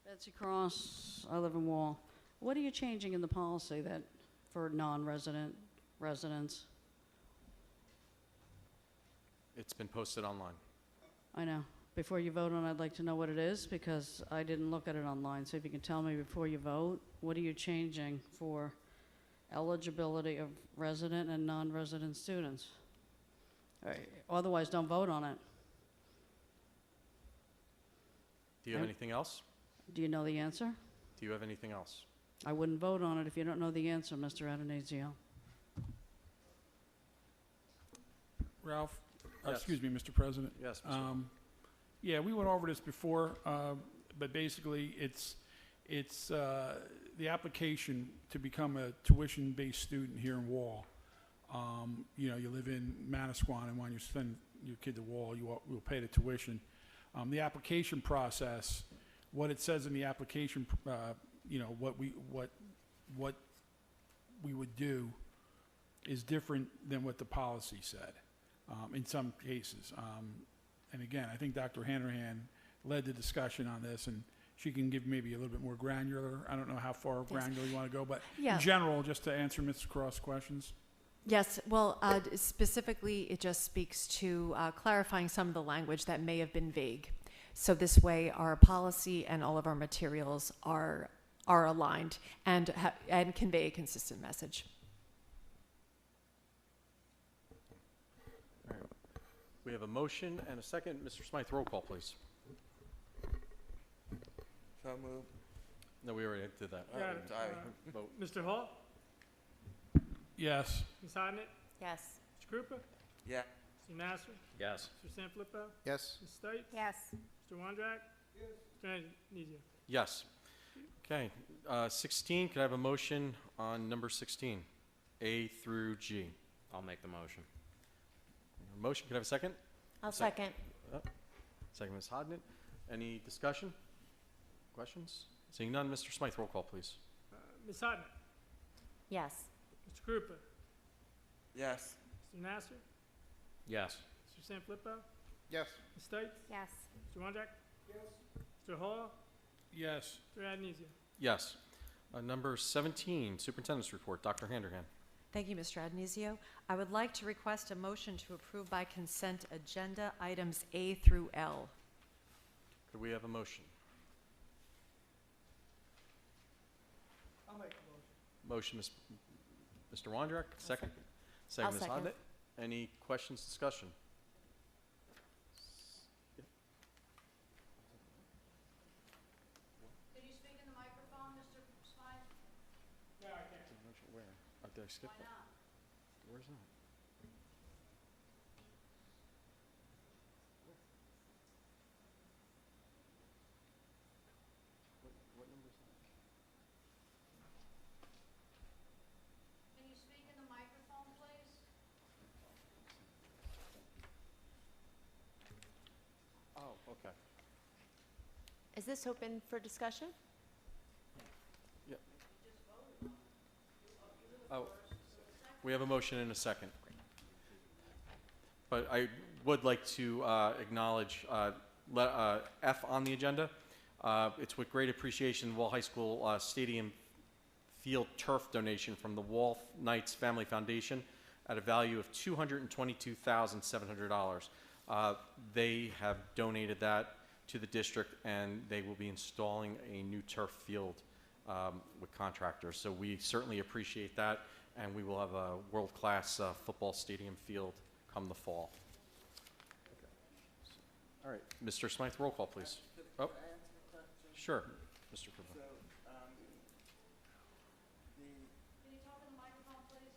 Betsy Cross, I live in Wall. What are you changing in the policy that for non-resident residents? It's been posted online. I know. Before you vote on it, I'd like to know what it is because I didn't look at it online. So if you can tell me before you vote, what are you changing for eligibility of resident and non-resident students. Otherwise, don't vote on it. Do you have And- anything else? Do you know the answer? Do you have anything else? I wouldn't vote on it if you don't know the answer, Mr. Adenizio. Ralph? Yes. Excuse me, Mr. President? Yes, Mr. Yeah, we went over this before, but basically, it's the application to become a tuition-based student here in Wall. You know, you live in Manasquan, and when you send your kid to Wall, you will pay the tuition. The application process, what it says in the application, you know, what we would do is different than what the policy said, in some cases. And again, I think Dr. Hanrahan led the discussion on this, and she can give maybe a little bit more granular. I don't know how far granular you want to go, but Yeah. in general, just to answer Mrs. Cross' questions. Yes, well, specifically, it just speaks to clarifying some of the language that may have been vague. So this way, our policy and all of our materials are aligned and convey a consistent message. All right. We have a motion and a second. Mr. Smythe, roll call, please. So moved. No, we already did that. Got it. Sorry. Vote. Mr. Hall? Yes. Ms. Hodnett? Yes. Mr. Krupa? Yeah. Mr. Nasser? Yes. Mr. Sanfilippo? Yes. Ms. Stites? Yes. Mr. Wondrak? Yes. Mr. Adenizio? Yes. Okay. 16, could I have a motion on number 16, A through G? I'll make the motion. Motion, could I have a second? I'll Sec- second. Second, Ms. Hodnett. Any discussion? Questions? Seeing none, Mr. Smythe, roll call, please. Ms. Hodnett? Yes. Mr. Krupa? Yes. Mr. Nasser? Yes. Mr. Sanfilippo? Yes. Ms. Stites? Yes. Mr. Wondrak? Yes. Mr. Hall? Yes. Mr. Adenizio? Yes. Number 17, Superintendent's Report, Dr. Handerhan. Thank you, Mr. Adenizio. I would like to request a motion to approve by consent agenda items A through L. Could we have a motion? I'll make the motion. Motion, Mr. Wondrak, second. I'll Ms. second. Hodnett. Any questions, discussion? Can you speak in the microphone, Mr. Smythe? Yeah, I can. Where? Did I skip Why that? not? Where's that? What number is that? Can you speak in the microphone, please? Oh, okay. Is this open for discussion? Oh, we have a motion and a second. But I would like to acknowledge F on the agenda. It's with great appreciation, Wall High School Stadium Field Turf donation from the Wall Knights Family Foundation at a value of $222,700. They have donated that to the district, and they will be installing a new turf field with contractors. So we certainly appreciate that, and we will have a world-class football stadium field come the fall. All right, Mr. Smythe, roll call, please. Oh, sure, Mr. Krupa. Can you talk in the microphone, please?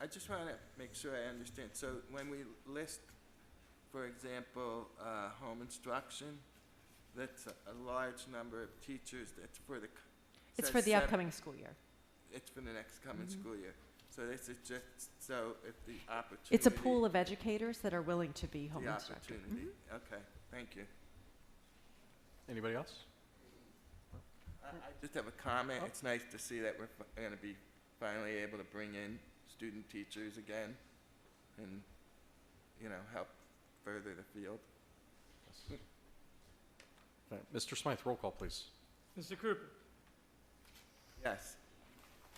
I just want to make sure I understand. So when we list, for example, home instruction, that's a large number of teachers. That's for the. It's says for the seven- upcoming school year. It's for the next coming school year. So this is just so if the opportunity. It's a pool of educators that are willing to be home The instructor. opportunity. Okay, thank you. Anybody else? I just have a comment. It's nice to see that we're going to be finally able to bring in student teachers again and, you know, help further the field. Right, Mr. Smythe, roll call, please. Mr. Krupa? Yes.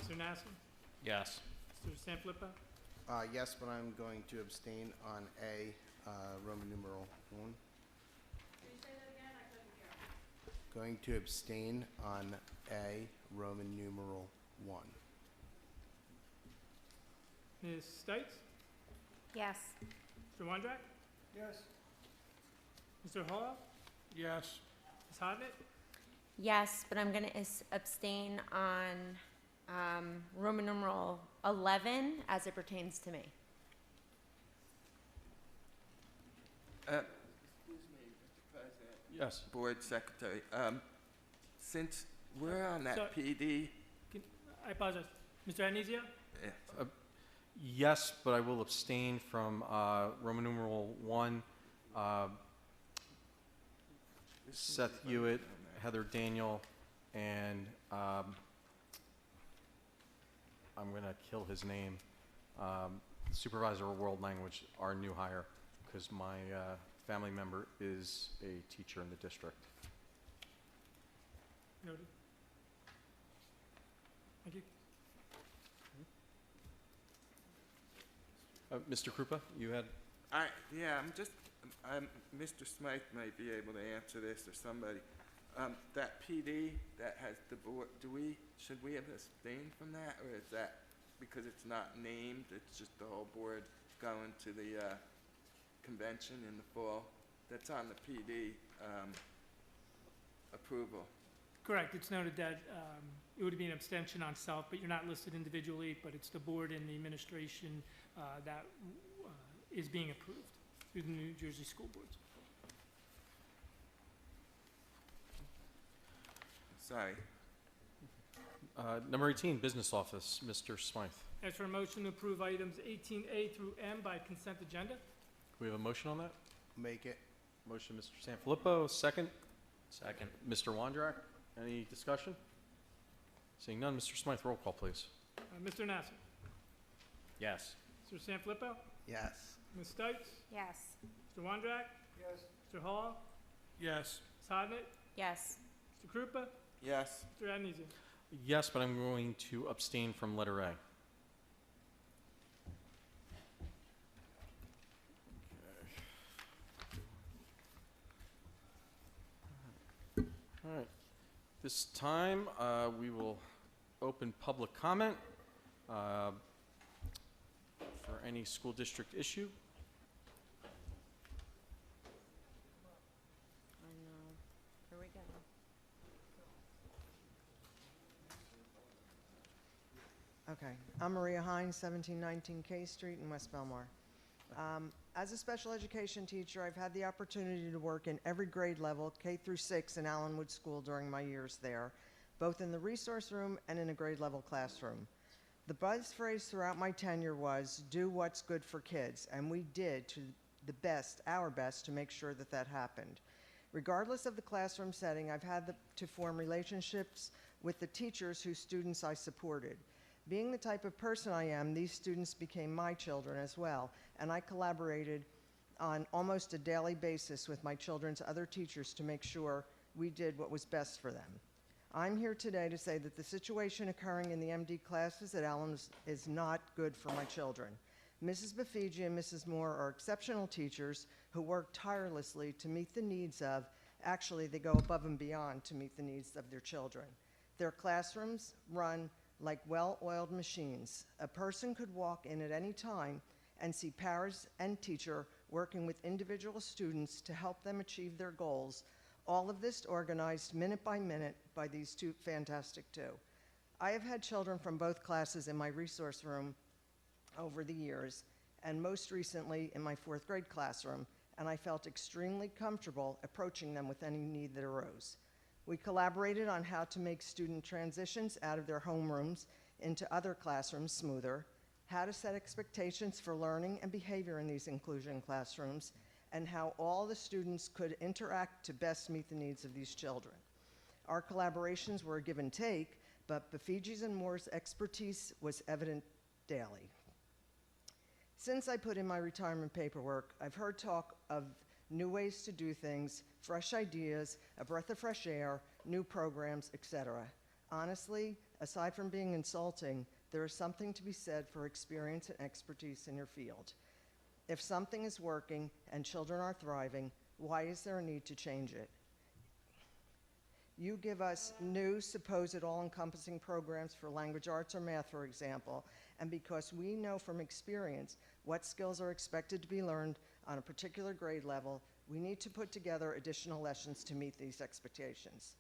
Mr. Nasser? Yes. Mr. Sanfilippo? Yes, but I'm going to abstain on A, Roman numeral 1. Can you say that again? I couldn't hear. going to abstain on A, Roman numeral 1. Ms. Stites? Yes. Mr. Wondrak? Yes. Mr. Hall? Yes. Ms. Hodnett? Yes, but I'm going to abstain on Roman numeral 11 as it pertains to me. Excuse me, Mr. President. Yes. Board Secretary. Since we're on that So- PD, I apologize. Mr. Agnizio? yeah, Yes, but I will abstain from Roman numeral 1. Seth Hewitt, Heather Daniel, and I'm going to kill his name. Supervisor of World Language, our new hire, because my family member is a teacher in the district. Noted. Thank you. Mr. Krupa, you had? Mr. Smythe might be able to answer this, or somebody. That PD that has the board, should we have abstained from that, or is that because it's not named, it's just the whole board going to the convention in the fall? That's on the PD approval. Correct. It's noted that it would be an abstention on self, but you're not listed individually, but it's the board and the administration that is being approved through the New Jersey school boards. Sorry. Number 18, Business Office, Mr. Smythe. Ask for a motion to approve items 18A through M by consent agenda. We have a motion on that? Make it. Motion, Mr. Sanfilippo, second. Second. Mr. Wondrak, any discussion? Seeing none, Mr. Smythe, roll call, please. Mr. Nasser? Yes. Mr. Sanfilippo? Yes. Ms. Stites? Yes. Mr. Wondrak? Yes. Mr. Hall? Yes. Ms. Hodnett? Yes. Mr. Krupa? Yes. Mr. Agnizio? Yes, but I'm going to abstain from letter A. All right. This time, we will open public comment for any school district issue. I know. Here we go. Okay, I'm Maria Hines, 1719 K Street in West Belmar. As a special education teacher, I've had the opportunity to work in every grade level, K through 6 in Allenwood School during my years there, both in the resource room and in a grade level classroom. The buzz phrase throughout my tenure was, do what's good for kids, and we did to the best, our best, to make sure that that happened. Regardless of the classroom setting, I've had to form relationships with the teachers whose students I supported. Being the type of person I am, these students became my children as well, and I collaborated on almost a daily basis with my children's other teachers to make sure we did what was best for them. I'm here today to say that the situation occurring in the MD classes at Allen is not good for my children. Mrs. Bafigi and Mrs. Moore are exceptional teachers who work tirelessly to meet the needs of, actually they go above and beyond to meet the needs of their children. Their classrooms run like well-oiled machines. A person could walk in at any time and see paras and teacher working with individual students to help them achieve their goals. All of this organized minute by minute by these two fantastic two. I have had children from both classes in my resource room over the years, and most recently in my 4th grade classroom, and I felt extremely comfortable approaching them with any need that arose. We collaborated on how to make student transitions out of their homerooms into other classrooms smoother, how to set expectations for learning and behavior in these inclusion classrooms, and how all the students could interact to best meet the needs of these children. Our collaborations were a give and take, but Bafigi's and Moore's expertise was evident daily. Since I put in my retirement paperwork, I've heard talk of new ways to do things, fresh ideas, a breath of fresh air, new programs, etc. Honestly, aside from being insulting, there is something to be said for experience and expertise in your field. If something is working and children are thriving, why is there a need to change it? You give us new, supposed all-encompassing programs for language arts or math, for example, and because we know from experience what skills are expected to be learned on a particular grade level, we need to put together additional lessons to meet these expectations.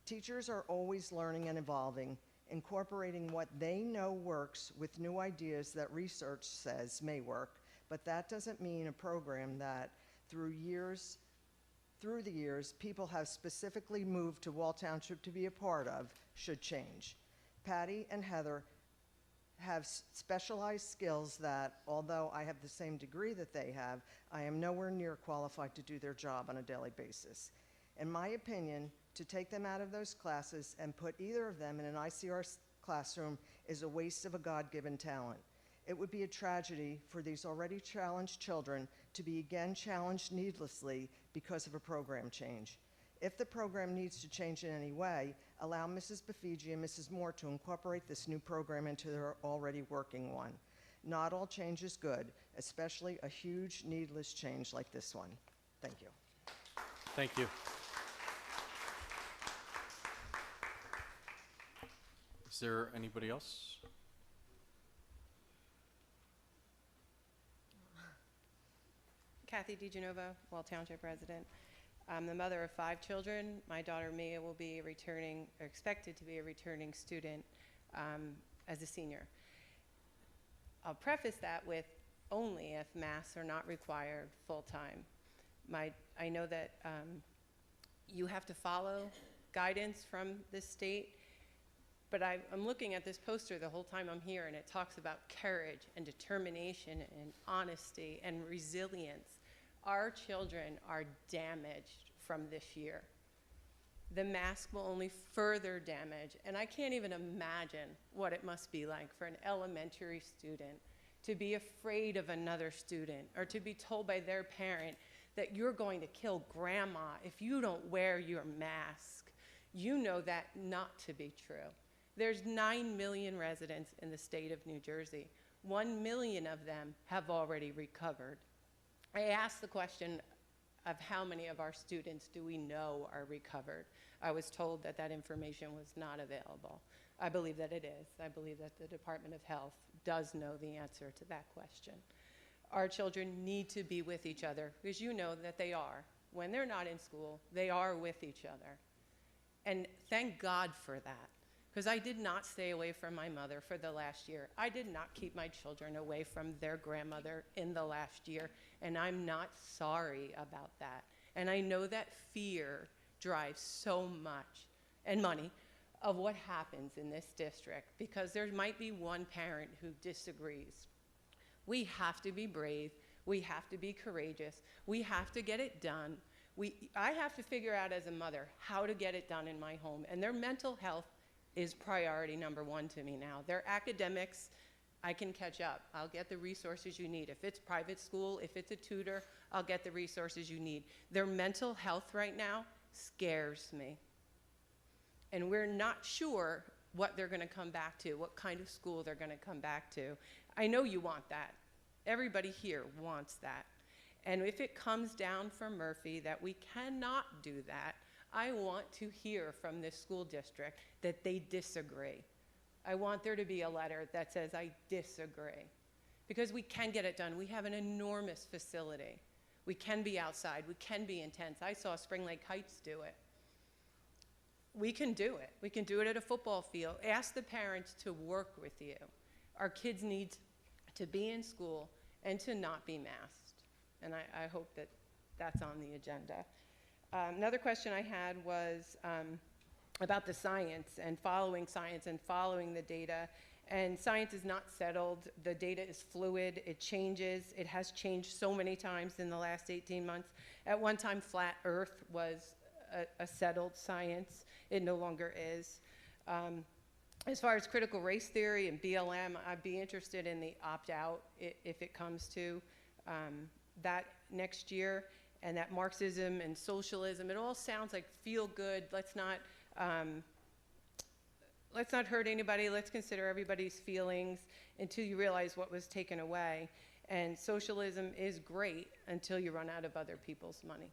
Teachers are always learning and evolving, incorporating what they know works with new ideas that research says may work, but that doesn't mean a program that through the years people have specifically moved to Wall Township to be a part of should change. Patty and Heather have specialized skills that, although I have the same degree that they have, I am nowhere near qualified to do their job on a daily basis. In my opinion, to take them out of those classes and put either of them in an ICR classroom is a waste of a God-given talent. It would be a tragedy for these already challenged children to be again challenged needlessly because of a program change. If the program needs to change in any way, allow Mrs. Bafigi and Mrs. Moore to incorporate this new program into their already working one. Not all change is good, especially a huge, needless change like this one. Thank you. Thank you. Is there anybody else? Kathy DiGenova, Wall Township resident. I'm the mother of 5 children. My daughter Mia will be expected to be a returning student as a senior. I'll preface that with only if masks are not required full-time. I know that you have to follow guidance from the state, but I'm looking at this poster the whole time I'm here, and it talks about courage and determination and honesty and resilience. Our children are damaged from this year. The mask will only further damage, and I can't even imagine what it must be like for an elementary student to be afraid of another student or to be told by their parent that you're going to kill grandma if you don't wear your mask. You know that not to be true. There's 9 million residents in the state of New Jersey. 1 million of them have already recovered. I asked the question of how many of our students do we know are recovered. I was told that that information was not available. I believe that it is. I believe that the Department of Health does know the answer to that question. Our children need to be with each other, because you know that they are. When they're not in school, they are with each other. And thank God for that, because I did not stay away from my mother for the last year. I did not keep my children away from their grandmother in the last year, and I'm not sorry about that. And I know that fear drives so much, and money, of what happens in this district, because there might be one parent who disagrees. We have to be brave. We have to be courageous. We have to get it done. I have to figure out as a mother how to get it done in my home, and their mental health is priority number 1 to me now. Their academics, I can catch up. I'll get the resources you need. If it's private school, if it's a tutor, I'll get the resources you need. Their mental health right now scares me. And we're not sure what they're gonna come back to, what kind of school they're gonna come back to. I know you want that. Everybody here wants that. And if it comes down from Murphy that we cannot do that, I want to hear from this school district that they disagree. I want there to be a letter that says, I disagree. Because we can get it done. We have an enormous facility. We can be outside. We can be intense. I saw Spring Lake Heights do it. We can do it. We can do it at a football field. Ask the parents to work with you. Our kids need to be in school and to not be masked. And I hope that that's on the agenda. Another question I had was about the science and following the data. And science is not settled. The data is fluid. It changes. It has changed so many times in the last 18 months. At one time, flat Earth was a settled science. It no longer is. As far as critical race theory and BLM, I'd be interested in the opt-out if it comes to that next year. And that Marxism and socialism, it all sounds like feel good. Let's not hurt anybody. Let's consider everybody's feelings until you realize what was taken away. And socialism is great until you run out of other people's money.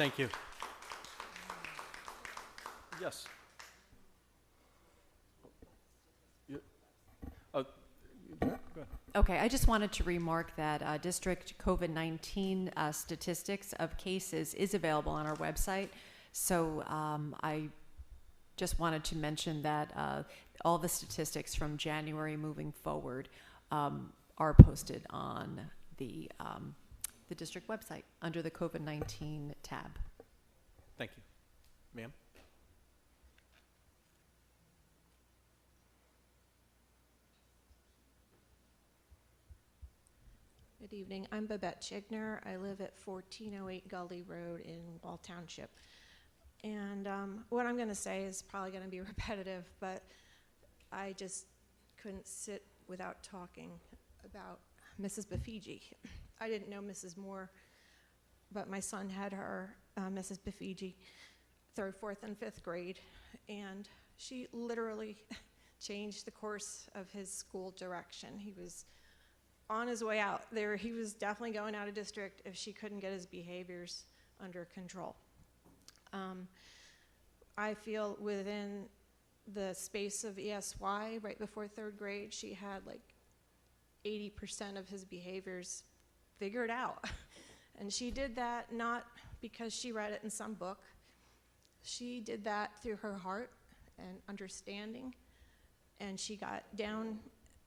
Thank you. Yes. Go ahead. Okay, I just wanted to remark that district COVID-19 statistics of cases is available on our website. So I just wanted to mention that all the statistics from January moving forward are posted on the district website under the COVID-19 tab. Thank you. Ma'am? Good evening. I'm Babette Chigner. I live at 1408 Gully Road in Wall Township. And what I'm going to say is probably going to be repetitive, but I just couldn't sit without talking about Mrs. Bafigi. I didn't know Mrs. Moore, but my son had her, Mrs. Bafigi, 3rd, 4th, and 5th grade, and she literally changed the course of his school direction. He was on his way out there. He was definitely going out of district if she couldn't get his behaviors under control. I feel within the space of ESY, right before 3rd grade, she had like 80% of his behaviors figured out. And she did that not because she read it in some book. She did that through her heart and understanding. And she got down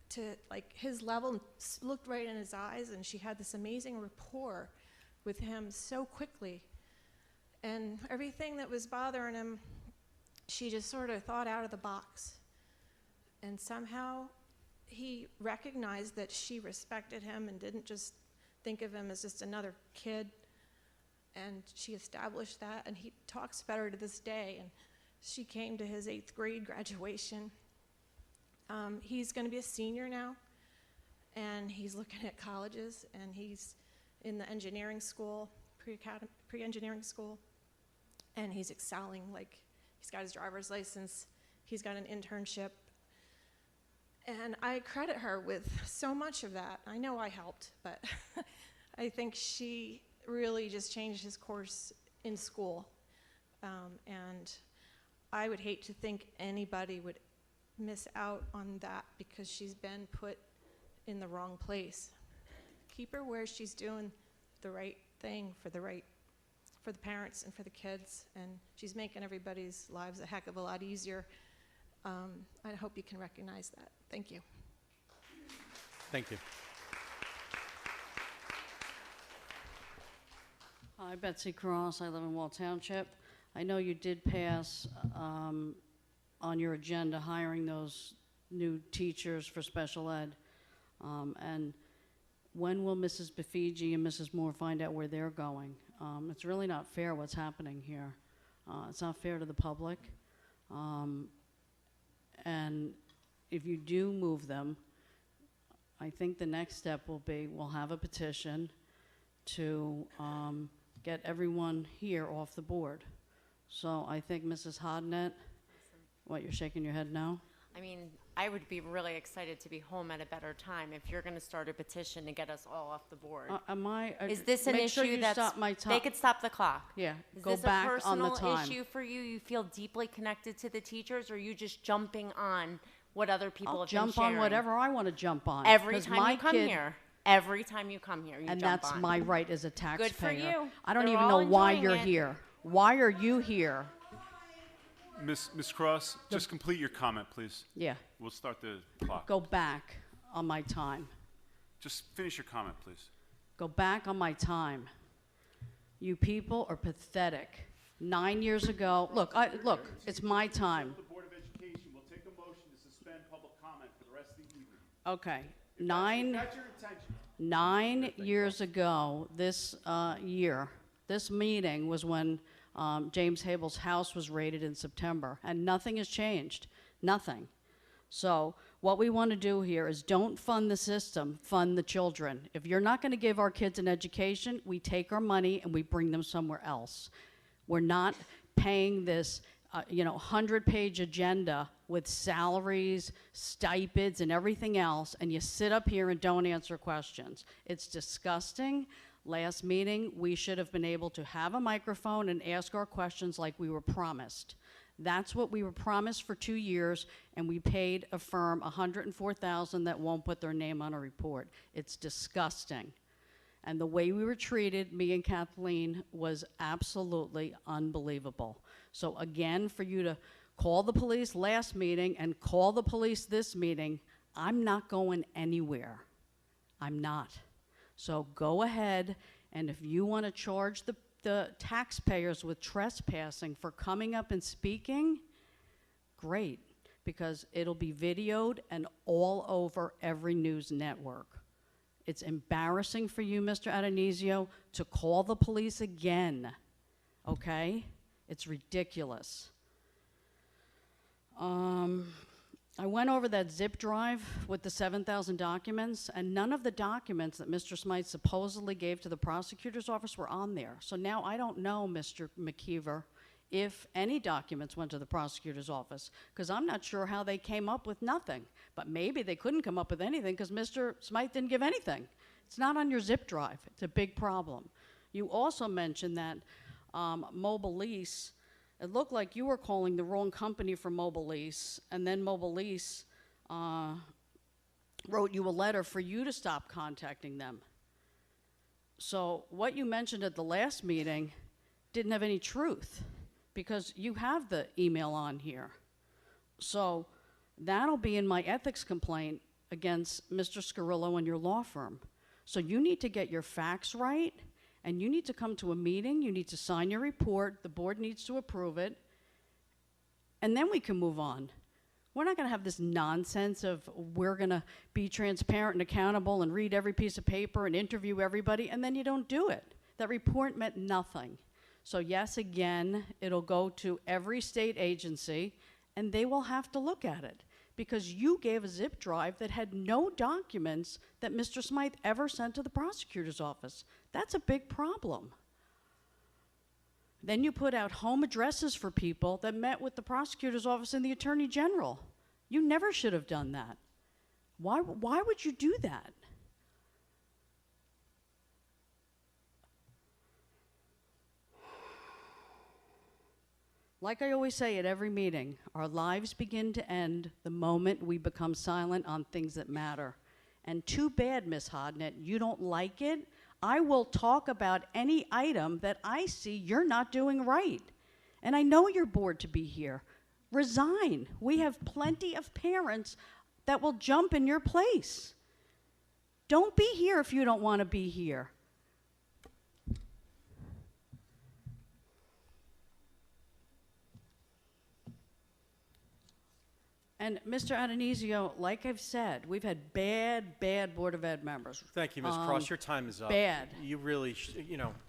to like his level, looked right in his eyes, and she had this amazing rapport with him so quickly. And everything that was bothering him, she just sort of thought out of the box. And somehow he recognized that she respected him and didn't just think of him as just another kid. And she established that, and he talks better to this day. And she came to his 8th grade graduation. He's going to be a senior now, and he's looking at colleges, and he's in the engineering school, pre-engineering school, and he's excelling. Like, he's got his driver's license, he's got an internship, and I credit her with so much of that. I know I helped, but I think she really just changed his course in school, and I would hate to think anybody would miss out on that because she's been put in the wrong place. Keep her where she's doing the right thing for the parents and for the kids, and she's making everybody's lives a heck of a lot easier. I hope you can recognize that. Thank you. Thank you. Hi, Betsy Cross. I live in Wall Township. I know you did pass on your agenda hiring those new teachers for special ed. And when will Mrs. Bafigi and Mrs. Moore find out where they're going? It's really not fair what's happening here. It's not fair to the public. And if you do move them, I think the next step will be we'll have a petition to get everyone here off the board. So I think Mrs. Hodnett, what, you're shaking your head no? I mean, I would be really excited to be home at a better time if you're going to start a petition to get us all off the board. Is this an make sure issue you that's... stop my They could stop the clock. Yeah, Is go this back a on the personal time. issue for you? You feel deeply connected to the teachers, or are you just jumping on what other people I'll have jump been sharing? on whatever I want to jump on. Every 'cause time my you come kid- here. Every time you come here, you And jump that's on. my right as a taxpayer. Good for you. I don't They're even all know why enjoying you're it. here. Why are you here? Ms. Cross, just complete your comment, please. Yeah. We'll start the clock. Go back on my time. Just finish your comment, please. Go back on my time. You people are pathetic. 9 years ago, look, it's my time. The Board of Education will take a motion to suspend public comment for the rest of the evening. Okay, If that's your intention. 9 years ago, this this meeting was when James Habel's house was raided in September, and nothing has changed, nothing. So what we want to do here is don't fund the system, fund the children. If you're not going to give our kids an education, we take our money and we bring them somewhere else. We're not paying this 100-page agenda with salaries, stipends, and everything else, and you sit up here and don't answer questions. It's disgusting. Last meeting, we should have been able to have a microphone and ask our questions like we were promised. That's what we were promised for 2 years, and we paid a firm $104,000 that won't put their name on a report. It's disgusting. And the way we were treated, me and Kathleen, was absolutely unbelievable. So again, for you to call the police last meeting and call the police this meeting, I'm not going anywhere. I'm not. So go ahead, and if you want to charge the taxpayers with trespassing for coming up and speaking, great, because it'll be videoed and all over every news network. It's embarrassing for you, Mr. Adonisio, to call the police again, okay? It's ridiculous. I went over that zip drive with the 7,000 documents, and none of the documents that Mr. Smythe supposedly gave to the prosecutor's office were on there. So now I don't know, Mr. McKeever, if any documents went to the prosecutor's office, because I'm not sure how they came up with nothing. But maybe they couldn't come up with anything because Mr. Smythe didn't give anything. It's not on your zip drive. It's a big problem. You also mentioned that mobile lease. It looked like you were calling the wrong company for mobile lease, and then mobile lease wrote you a letter for you to stop contacting them. So what you mentioned at the last meeting didn't have any truth, because you have the email on here. So that'll be in my ethics complaint against Mr. Scarillo and your law firm. So you need to get your facts right, and you need to come to a meeting, you need to sign your report, the board needs to approve it, and then we can move on. We're not gonna have this nonsense of we're gonna be transparent and accountable and read every piece of paper and interview everybody, and then you don't do it. That report meant nothing. So yes, again, it'll go to every state agency, and they will have to look at it, because you gave a zip drive that had no documents that Mr. Smythe ever sent to the prosecutor's office. That's a big problem. Then you put out home addresses for people that met with the prosecutor's office and the attorney general. You never should have done that. Why would you do that? Like I always say at every meeting, our lives begin to end the moment we become silent on things that matter. And too bad, Ms. Hodnett, you don't like it. I will talk about any item that I see you're not doing right. And I know you're bored to be here. Resign. We have plenty of parents that will jump in your place. Don't be here if you don't want to be here. And Mr. Adonisio, like I've said, we've had bad Board of Ed members. Thank you, Ms. Cross. Your time is up. Bad. You really,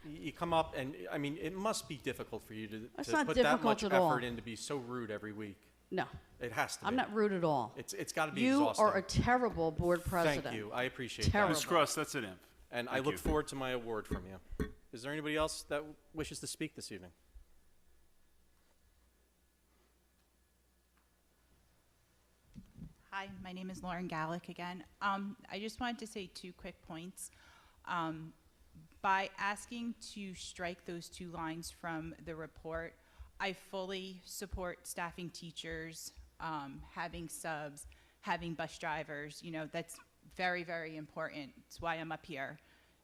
you come up and, I mean, it must be difficult for you to It's put not that difficult much at effort all. in to be so rude every week. No. It has to be. I'm not rude at all. It's got to be You exhausting. are a terrible board president. Thank you. I appreciate Terrible. that. Ms. Cross, that's an imp. And I Thank look you. forward to my award from you. Is there anybody else that wishes to speak this evening? Hi, my name is Lauren Gallick again. I just wanted to say 2 quick points. By asking to strike those 2 lines from the report, I fully support staffing teachers, having subs, having bus drivers. You know, that's very, very important. It's why I'm up here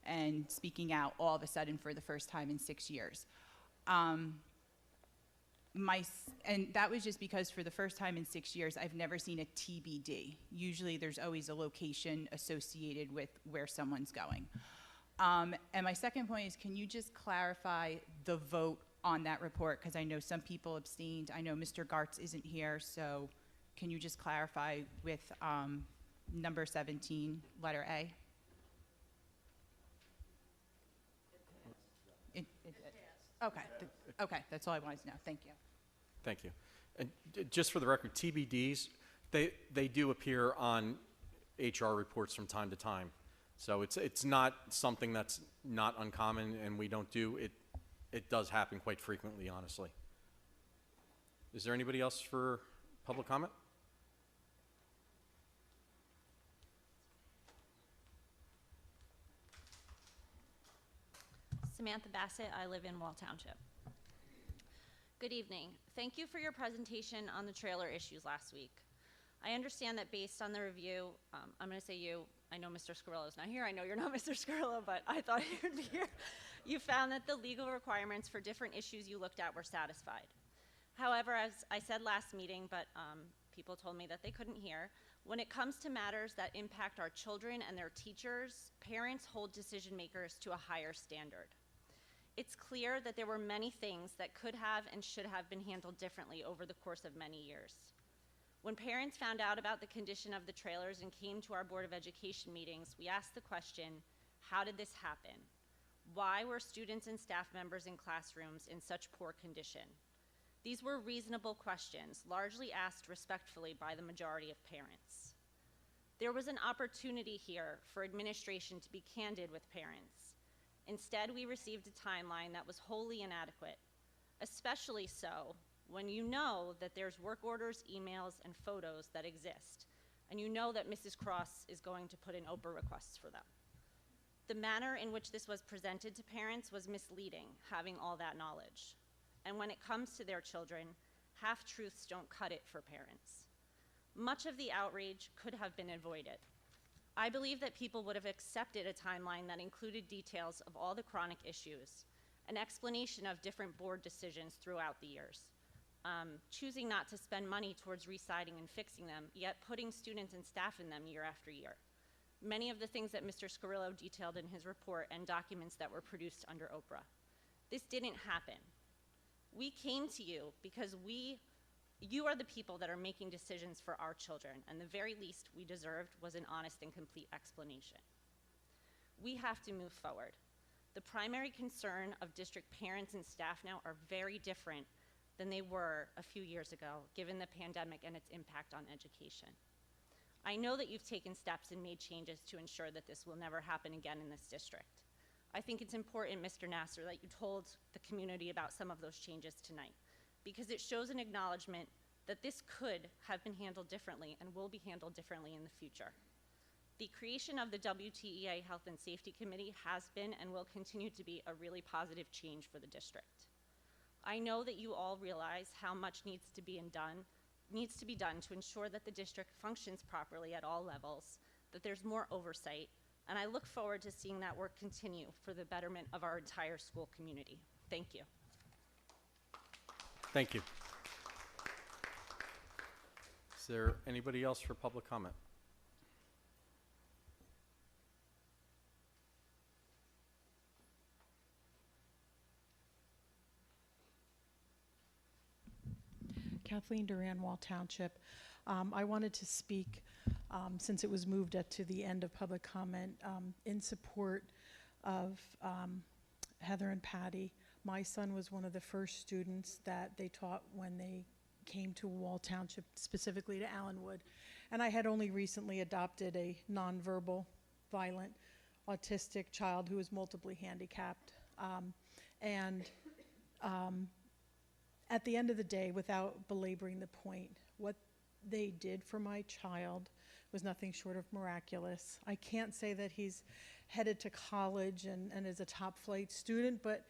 and speaking out all of a sudden for the first time in 6 years. And that was just because for the first time in 6 years, I've never seen a TBD. Usually there's always a location associated with where someone's going. And my second point is, can you just clarify the vote on that report? Because I know some people abstained. I know Mr. Gartz isn't here, so can you just clarify with number 17, letter A? Okay, okay, that's all I wanted to know. Thank you. Thank you. And just for the record, TBDs, they do appear on HR reports from time to time. So it's not something that's not uncommon and we don't do. It does happen quite frequently, honestly. Is there anybody else for public comment? Samantha Bassett. I live in Wall Township. Good evening. Thank you for your presentation on the trailer issues last week. I understand that based on the review, I'm going to say you, I know Mr. Scarillo's not here. I know you're not Mr. Scarillo, but I thought he would be here. You found that the legal requirements for different issues you looked at were satisfied. However, as I said last meeting, but people told me that they couldn't hear, when it comes to matters that impact our children and their teachers, parents hold decision makers to a higher standard. It's clear that there were many things that could have and should have been handled differently over the course of many years. When parents found out about the condition of the trailers and came to our Board of Education meetings, we asked the question, how did this happen? Why were students and staff members in classrooms in such poor condition? These were reasonable questions, largely asked respectfully by the majority of parents. There was an opportunity here for administration to be candid with parents. Instead, we received a timeline that was wholly inadequate, especially so when you know that there's work orders, emails, and photos that exist, and you know that Mrs. Cross is going to put in OPRA requests for them. The manner in which this was presented to parents was misleading, having all that knowledge. And when it comes to their children, half-truths don't cut it for parents. Much of the outrage could have been avoided. I believe that people would have accepted a timeline that included details of all the chronic issues, an explanation of different board decisions throughout the years, choosing not to spend money towards re-siding and fixing them, yet putting students and staff in them year after year. Many of the things that Mr. Scarillo detailed in his report and documents that were produced under OPRA. This didn't happen. We came to you because you are the people that are making decisions for our children, and the very least we deserved was an honest and complete explanation. We have to move forward. The primary concern of district parents and staff now are very different than they were a few years ago, given the pandemic and its impact on education. I know that you've taken steps and made changes to ensure that this will never happen again in this district. I think it's important, Mr. Nasser, that you told the community about some of those changes tonight, because it shows an acknowledgement that this could have been handled differently and will be handled differently in the future. The creation of the WTEA Health and Safety Committee has been and will continue to be a really positive change for the district. I know that you all realize how much needs to be done to ensure that the district functions properly at all levels, that there's more oversight, and I look forward to seeing that work continue for the betterment of our entire school community. Thank you. Thank you. Is there anybody else for public comment? Kathleen Duran, Wall Township. I wanted to speak, since it was moved to the end of public comment, in support of Heather and Patty. My son was one of the first students that they taught when they came to Wall Township, specifically to Allenwood. And I had only recently adopted a nonverbal, violent, autistic child who was multiply handicapped. At the end of the day, without belaboring the point, what they did for my child was nothing short of miraculous. I can't say that he's headed to college and is a top flight student, but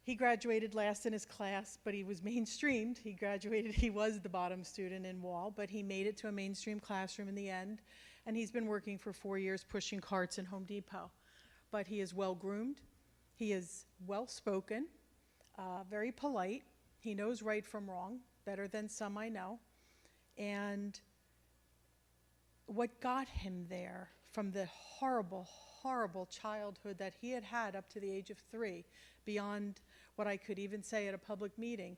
he graduated last in his class, but he was mainstreamed. He graduated, he was the bottom student in Wall, but he made it to a mainstream classroom in the end, and he's been working for 4 years pushing carts in Home Depot. But he is well groomed, he is well spoken, very polite. He knows right from wrong, better than some I know. And what got him there from the horrible, horrible childhood that he had up to the age of 3, beyond what I could even say at a public meeting,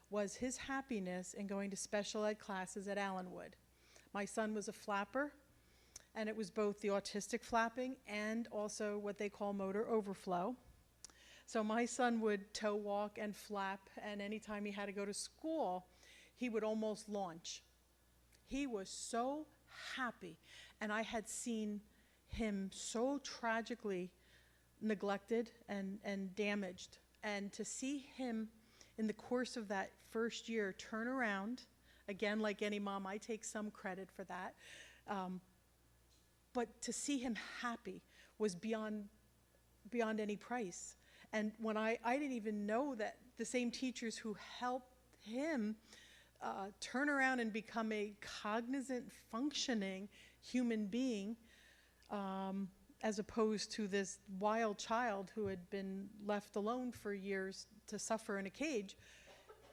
was his happiness in going to special ed classes at Allenwood. My son was a flapper, and it was both the autistic flapping and also what they call motor overflow. So my son would toe walk and flap, and anytime he had to go to school, he would almost launch. He was so happy, and I had seen him so tragically neglected and damaged. And to see him in the course of that first year turn around, again, like any mom, I take some credit for that, but to see him happy was beyond any price. And when I didn't even know that the same teachers who helped him turn around and become a cognizant, functioning human being, as opposed to this wild child who had been left alone for years to suffer in a cage,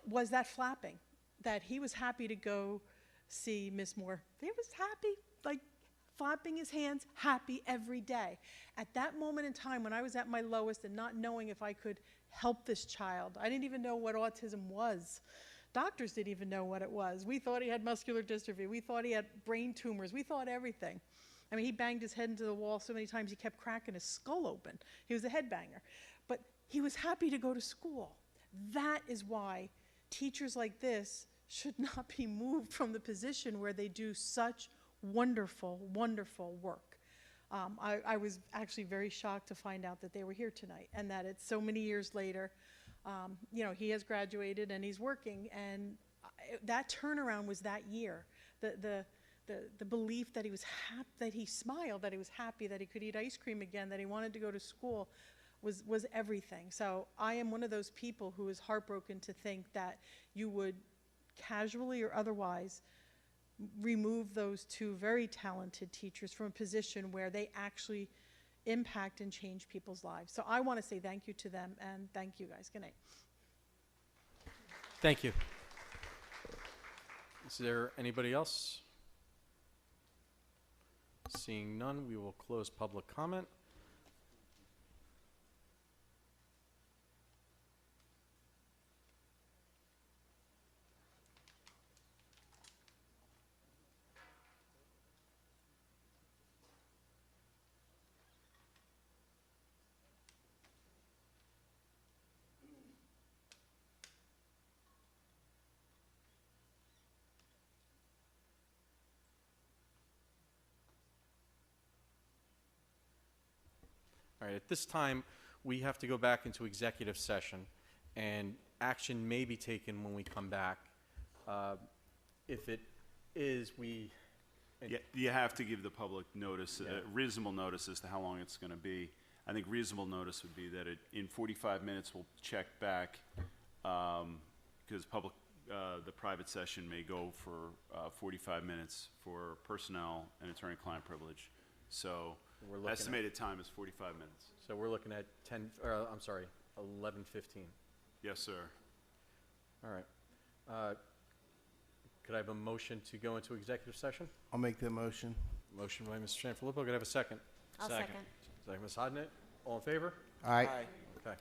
was that flapping. That he was happy to go see Miss Moore. He was happy, like flapping his hands, happy every day. At that moment in time when I was at my lowest and not knowing if I could help this child, I didn't even know what autism was. Doctors didn't even know what it was. We thought he had muscular dystrophy. We thought he had brain tumors. We thought everything. I mean, he banged his head into the wall so many times he kept cracking his skull open. He was a headbanger. But he was happy to go to school. That is why teachers like this should not be moved from the position where they do such wonderful, wonderful work. I was actually very shocked to find out that they were here tonight and that it's so many years later. You know, he has graduated and he's working, and that turnaround was that year. The belief that he was happy, that he smiled, that he was happy, that he could eat ice cream again, that he wanted to go to school, was everything. So I am one of those people who is heartbroken to think that you would casually or otherwise remove those two very talented teachers from a position where they actually impact and change people's lives. So I want to say thank you to them, and thank you guys. Good night. Thank you. Is there anybody else? Seeing none, we will close public comment. All right, at this time, we have to go back into executive session, and action may be taken when we come back. If it is, Yeah, you have to give the public notice, reasonable notice as to how long it's going to be. I think reasonable notice would be that in 45 minutes we'll check back, because the private session may go for 45 minutes for personnel and attorney-client privilege. So estimated time is 45 minutes. So we're looking at 11:15. Yes, sir. All right. Could I have a motion to go into executive session? I'll make that motion. Motion by Mr. Sanfilippo. Could I have a second? I'll second. Second, Ms. Hodnett. All in favor? Aye. Aye. Okay.